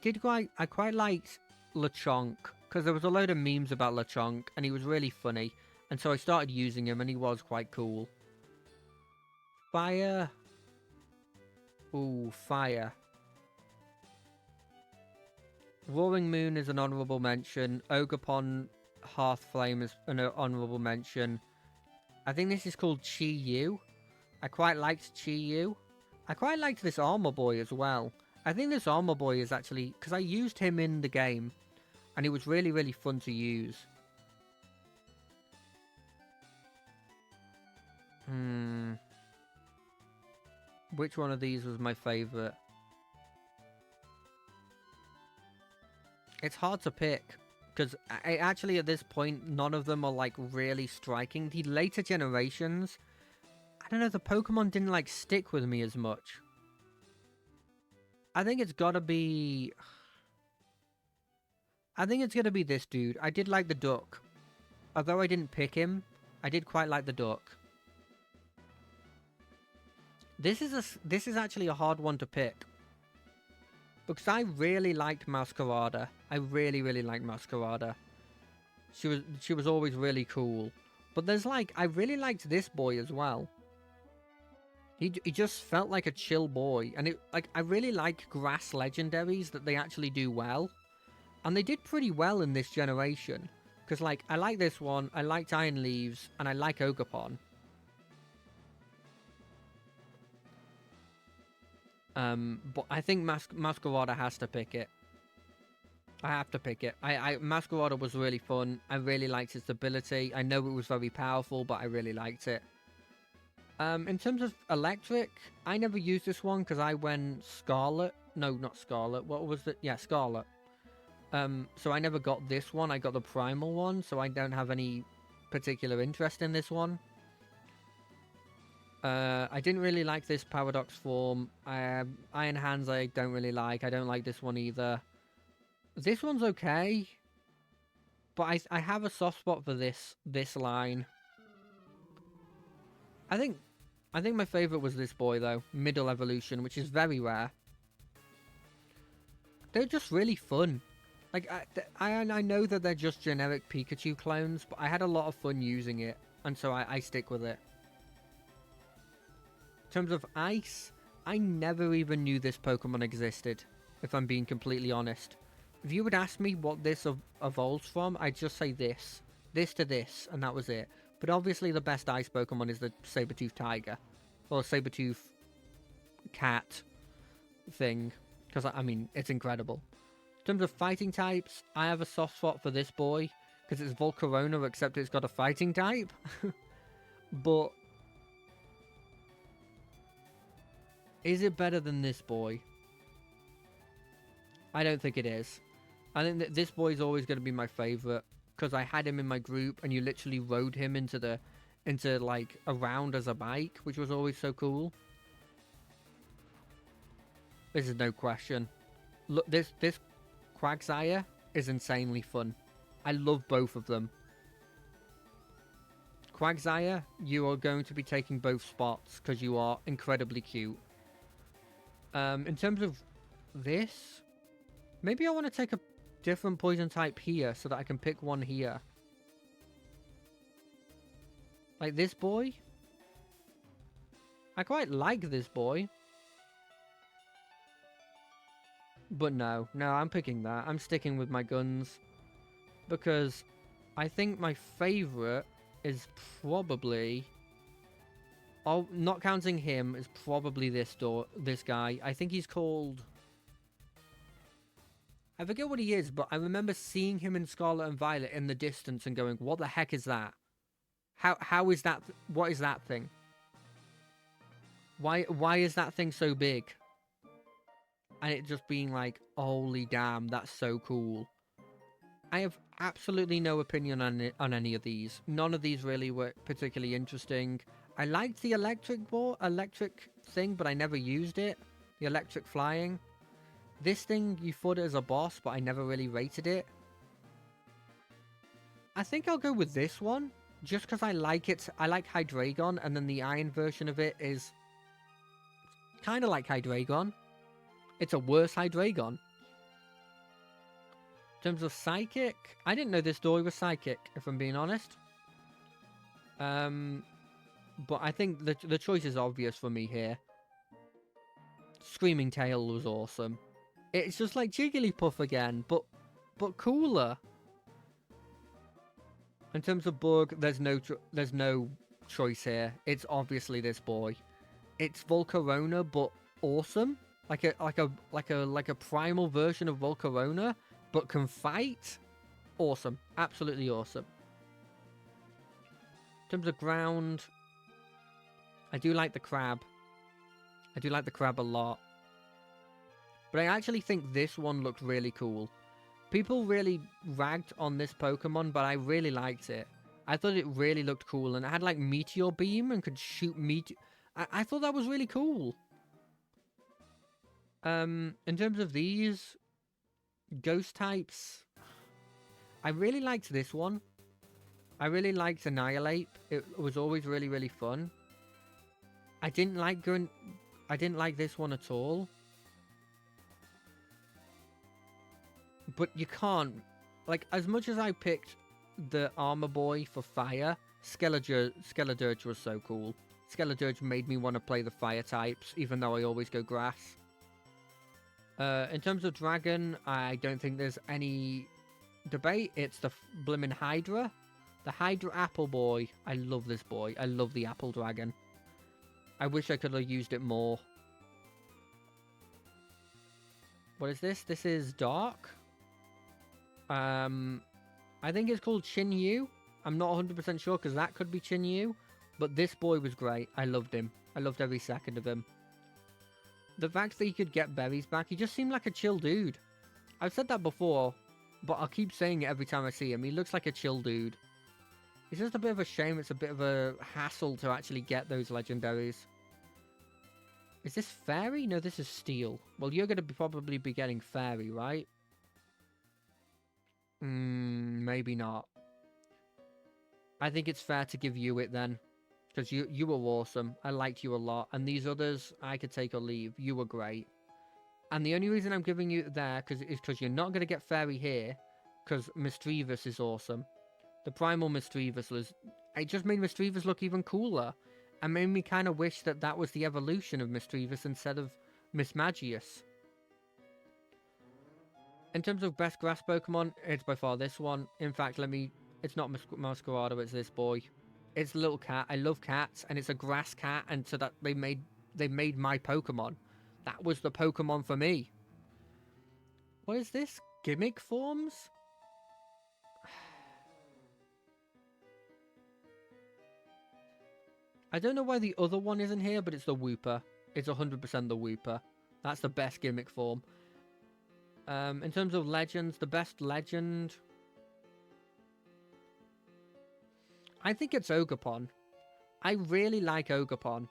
quite liked Lechonk, because there was a load of memes about Lechonk, and he was really funny. And so I started using him, and he was quite cool. Fire. Ooh, fire. Roaring Moon is an honourable mention. Ogerpon Hearthflame is an honourable mention. I think this is called Chi-Yu. I quite liked Chi-Yu. I quite liked this Armor Boy as well. I think this Armor Boy is actually... because I used him in the game, and he was really, really fun to use. Which one of these was my favourite? It's hard to pick, because actually at this point, none of them are, like, really striking. The later generations, I don't know, the Pokemon didn't, like, stick with me as much. I think it's gotta be... I think it's gonna be this dude. I did like the duck. Although I didn't pick him, I did quite like the duck. This is actually a hard one to pick. Because I really liked Masquerada. I really, really liked Masquerada. She was always really cool. But there's like, I really liked this boy as well. He just felt like a chill boy. And I really like grass legendaries that they actually do well. And they did pretty well in this generation. Because like, I like this one, I liked Iron Leaves, and I like Ogerpon. But I think Masquerada has to pick it. I have to pick it. Masquerada was really fun. I really liked its ability. I know it was very powerful, but I really liked it. In terms of Electric, I never used this one because I went Scarlet. No, not Scarlet. What was it? Yeah, Scarlet. So I never got this one. I got the Primal one, so I don't have any particular interest in this one. I didn't really like this Paradox form. Iron Hands I don't really like. I don't like this one either. This one's okay. But I have a soft spot for this line. I think my favourite was this boy though. Middle Evolution, which is very rare. They're just really fun. Like, I know that they're just generic Pikachu clones, but I had a lot of fun using it. And so I stick with it. In terms of Ice, I never even knew this Pokemon existed, if I'm being completely honest. If you would ask me what this evolves from, I'd just say this. This to this, and that was it. But obviously the best Ice Pokemon is the Saber-tooth Tiger. Or Saber-tooth Cat thing. Because, I mean, it's incredible. In terms of fighting types, I have a soft spot for this boy. Because it's Volcarona, except it's got a fighting type. But... Is it better than this boy? I don't think it is. I think that this boy is always going to be my favorite because I had him in my group and you literally rode him into like around as a bike, which was always so cool. This is no question. Look, this Quagsire is insanely fun. I love both of them. Quagsire, you are going to be taking both spots because you are incredibly cute. In terms of this, maybe I want to take a different poison type here so that I can pick one here. Like this boy. I quite like this boy. But no, I'm picking that. I'm sticking with my guns. Because I think my favorite is probably... Oh, not counting him, is probably this guy. I think he's called... I forget what he is, but I remember seeing him in Scarlet and Violet in the distance and going, what the heck is that? How is that? What is that thing? Why is that thing so big? And it just being like, holy damn, that's so cool. I have absolutely no opinion on any of these. None of these really were particularly interesting. I liked the electric thing, but I never used it. The electric flying. This thing, you fought it as a boss, but I never really rated it. I think I'll go with this one, just because I like it. I like Hydreigon, and then the iron version of it is kind of like Hydreigon. It's a worse Hydreigon. In terms of Psychic, I didn't know this Dory was Psychic, if I'm being honest. But I think the choice is obvious for me here. Screaming Tail was awesome. It's just like Jigglypuff again, but cooler. In terms of Bug, there's no choice here. It's obviously this boy. It's Volcarona, but awesome. Like a primal version of Volcarona, but can fight. Awesome, absolutely awesome. In terms of ground, I do like the crab. I do like the crab a lot. But I actually think this one looked really cool. People really ragged on this Pokemon, but I really liked it. I thought it really looked cool, and it had like Meteor Beam and could shoot meteor. I thought that was really cool. In terms of these ghost types, I really liked this one. I really liked Annihilate. It was always really, really fun. I didn't like this one at all. But you can't... Like, as much as I picked the Armor Boy for fire, Skeledirge was so cool. Skeledirge made me want to play the fire types, even though I always go grass. In terms of Dragon, I don't think there's any debate. It's the blimmin' Hydra. The Hydra Apple Boy. I love this boy. I love the Apple Dragon. I wish I could have used it more. What is this? This is Dark. I think it's called Chinyu. I'm not 100% sure because that could be Chinyu. But this boy was great. I loved him. I loved every second of him. The fact that he could get berries back, he just seemed like a chill dude. I've said that before, but I'll keep saying it every time I see him. He looks like a chill dude. It's just a bit of a shame. It's a bit of a hassle to actually get those legendaries. Is this Fairy? No, this is Steel. Well, you're going to probably be getting Fairy, right? Maybe not. I think it's fair to give you it then. Because you were awesome. I liked you a lot. And these others, I could take or leave. You were great. And the only reason I'm giving you it there is because you're not going to get Fairy here. Because Misdreavus is awesome. The Primal Misdreavus was... It just made Misdreavus look even cooler. And made me kind of wish that that was the evolution of Misdreavus instead of Mismagius. In terms of best grass Pokemon, it's by far this one. In fact, it's not Masquerado, it's this boy. It's a little cat. I love cats, and it's a grass cat, and so that they made my Pokemon. That was the Pokemon for me. What is this? Gimmick forms? I don't know why the other one isn't here, but it's the Wooper. it's 100% the Wooper. That's the best gimmick form. In terms of legends, the best legend, I think it's Ogerpon. I really like Ogerpon,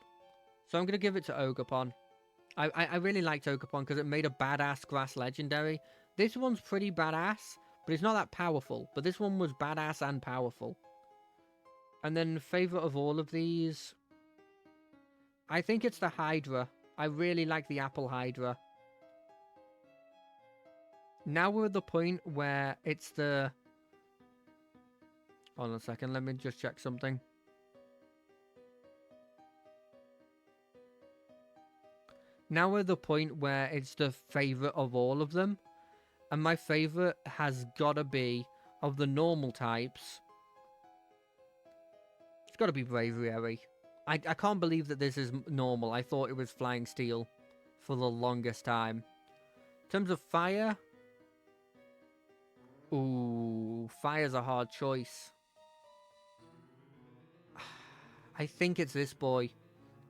so I'm going to give it to Ogerpon. I really liked Ogerpon because it made a badass grass legendary. This one's pretty badass, but it's not that powerful. But this one was badass and powerful. And then favorite of all of these, I think it's the Hydra. I really like the Apple Hydra. Now we're at the point where it's the... Hold on a second, let me just check something. Now we're at the point where it's the favorite of all of them. And my favorite has got to be, of the normal types, it's got to be Braviary. I can't believe that this is normal. I thought it was Flying Steel for the longest time. In terms of fire... Ooh, fire's a hard choice. I think it's this boy.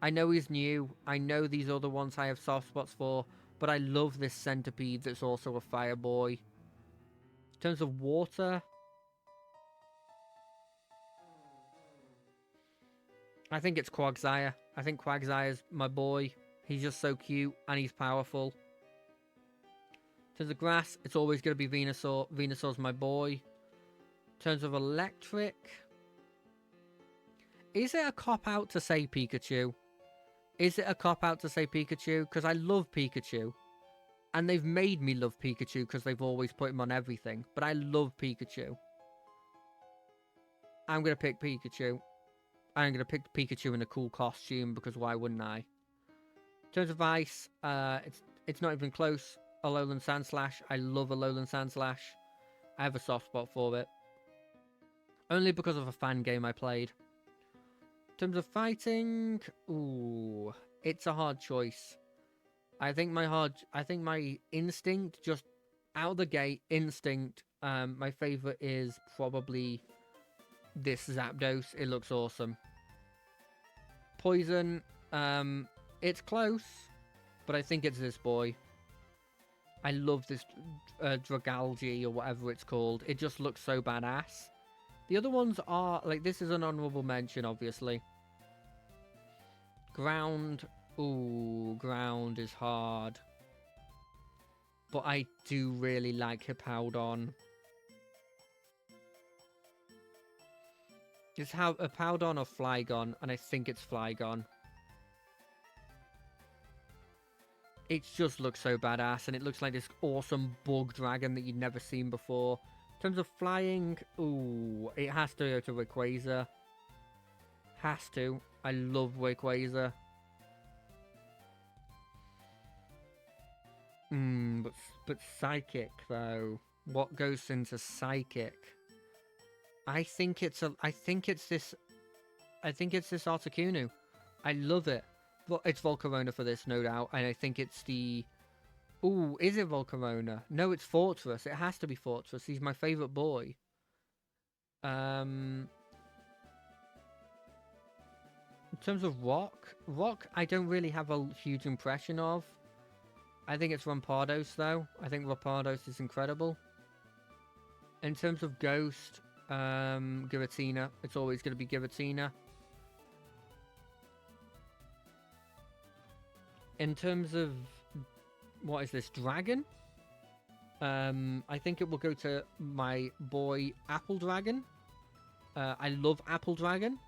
I know he's new. I know these other ones I have soft spots for. But I love this centipede that's also a fire boy. In terms of water... I think it's Quagsire. I think Quagsire's my boy. He's just so cute and he's powerful. In terms of grass, it's always going to be Venusaur. Venusaur's my boy. In terms of electric... Is it a cop-out to say Pikachu? Is it a cop-out to say Pikachu? Because I love Pikachu. And they've made me love Pikachu because they've always put him on everything. But I love Pikachu. I'm going to pick Pikachu. I'm going to pick Pikachu in a cool costume because why wouldn't I? In terms of ice, it's not even close. Alolan Sandslash. I love Alolan Sandslash. I have a soft spot for it. Only because of a fan game I played. In terms of fighting, ooh, it's a hard choice. I think my instinct, just out of the gate, instinct. My favorite is probably this Zapdos. It looks awesome. Poison, it's close, but I think it's this boy. I love this Dragalge or whatever it's called. It just looks so badass. The other ones are, like, this is an honorable mention, obviously. Ground. Ooh, ground is hard. But I do really like Hippowdon. It's how Hippowdon or Flygon, and I think it's Flygon. It just looks so badass, and it looks like this awesome bug dragon that you'd never seen before. In terms of flying, ooh, it has to go to Rayquaza. Has to. I love Rayquaza. But Psychic though. What goes into Psychic? I think it's this Articuno. I love it. Well, it's Volcarona for this, no doubt, and I think it's the... Ooh, is it Volcarona? No, it's Fortress. It has to be Fortress. He's my favourite boy. In terms of Rock, I don't really have a huge impression of. I think it's Rampardos, though. I think Rampardos is incredible. In terms of Ghost, Giratina. It's always going to be Giratina. In terms of... What is this? Dragon? I think it will go to my boy Apple Dragon. I love Apple Dragon.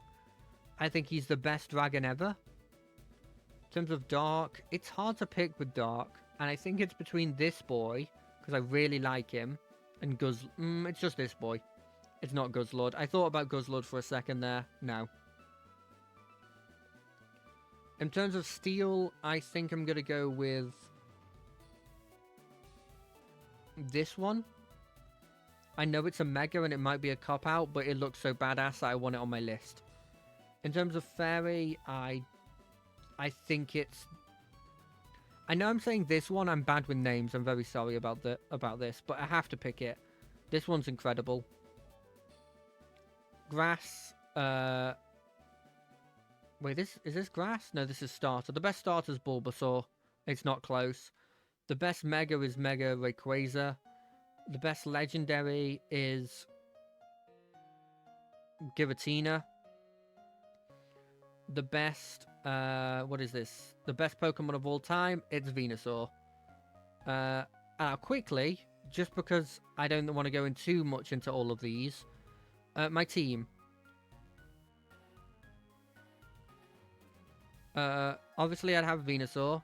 I think he's the best dragon ever. In terms of Dark, it's hard to pick with Dark. And I think it's between this boy, because I really like him, and it's just this boy. It's not Guzzlord. I thought about Guzzlord for a second there. No. In terms of Steel, I think I'm going to go with... this one. I know it's a Mega and it might be a cop-out, but it looks so badass that I want it on my list. In terms of Fairy, I think it's... I know I'm saying this one, I'm bad with names, I'm very sorry about this, but I have to pick it. This one's incredible. Grass, Wait, is this grass? No, this is starter. The best starter is Bulbasaur. It's not close. The best Mega is Mega Rayquaza. The best Legendary is Giratina. The best, what is this? The best Pokemon of all time, it's Venusaur. Quickly, just because I don't want to go in too much into all of these, my team. Obviously I'd have Venusaur.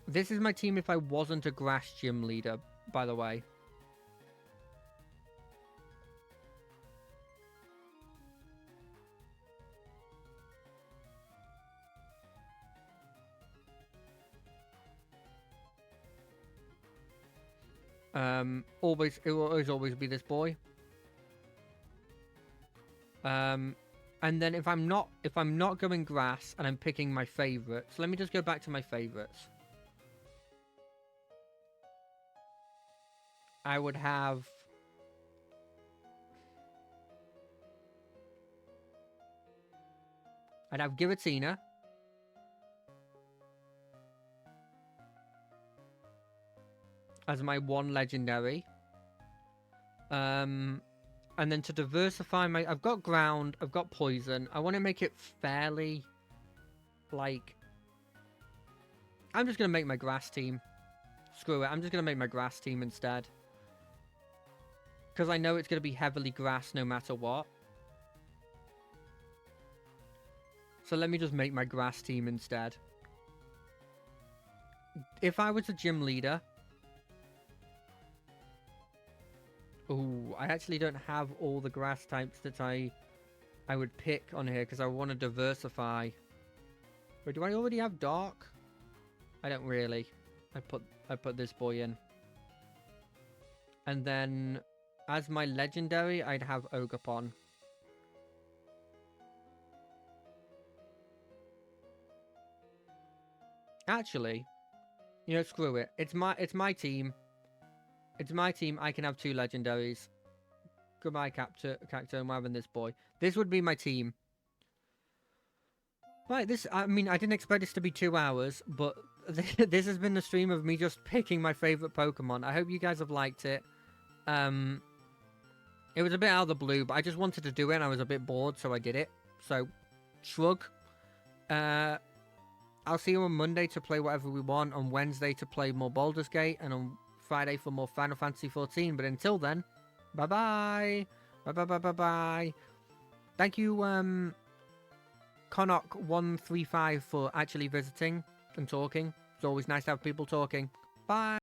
This is my team if I wasn't a grass gym leader, by the way. It will always be this boy. And then if I'm not going grass and I'm picking my favorites, let me just go back to my favorites. I would have Giratina. As my one legendary. And then to diversify my... I've got ground, I've got poison. I want to make it fairly... Like... I'm just going to make my grass team. Screw it, I'm just going to make my grass team instead. Because I know it's going to be heavily grass no matter what. So let me just make my grass team instead. If I was a gym leader... Ooh, I actually don't have all the grass types that I would pick on here because I want to diversify. But do I already have dark? I don't really. I put this boy in. And then as my legendary, I'd have Ogapon. Actually, you know, screw it. It's my team. It's my team. I can have two legendaries. Goodbye, Cacto. I'm having this boy. This would be my team. Right, I mean, I didn't expect this to be 2 hours, but this has been the stream of me just picking my favorite Pokemon. I hope you guys have liked it. It was a bit out of the blue, but I just wanted to do it and I was a bit bored, so I did it. So, shrug. I'll see you on Monday to play whatever we want, on Wednesday to play more Baldur's Gate, and on Friday for more Final Fantasy 14. But until then, bye-bye. Bye-bye. Thank you, Connaught135 for actually visiting and talking. It's always nice to have people talking. Bye.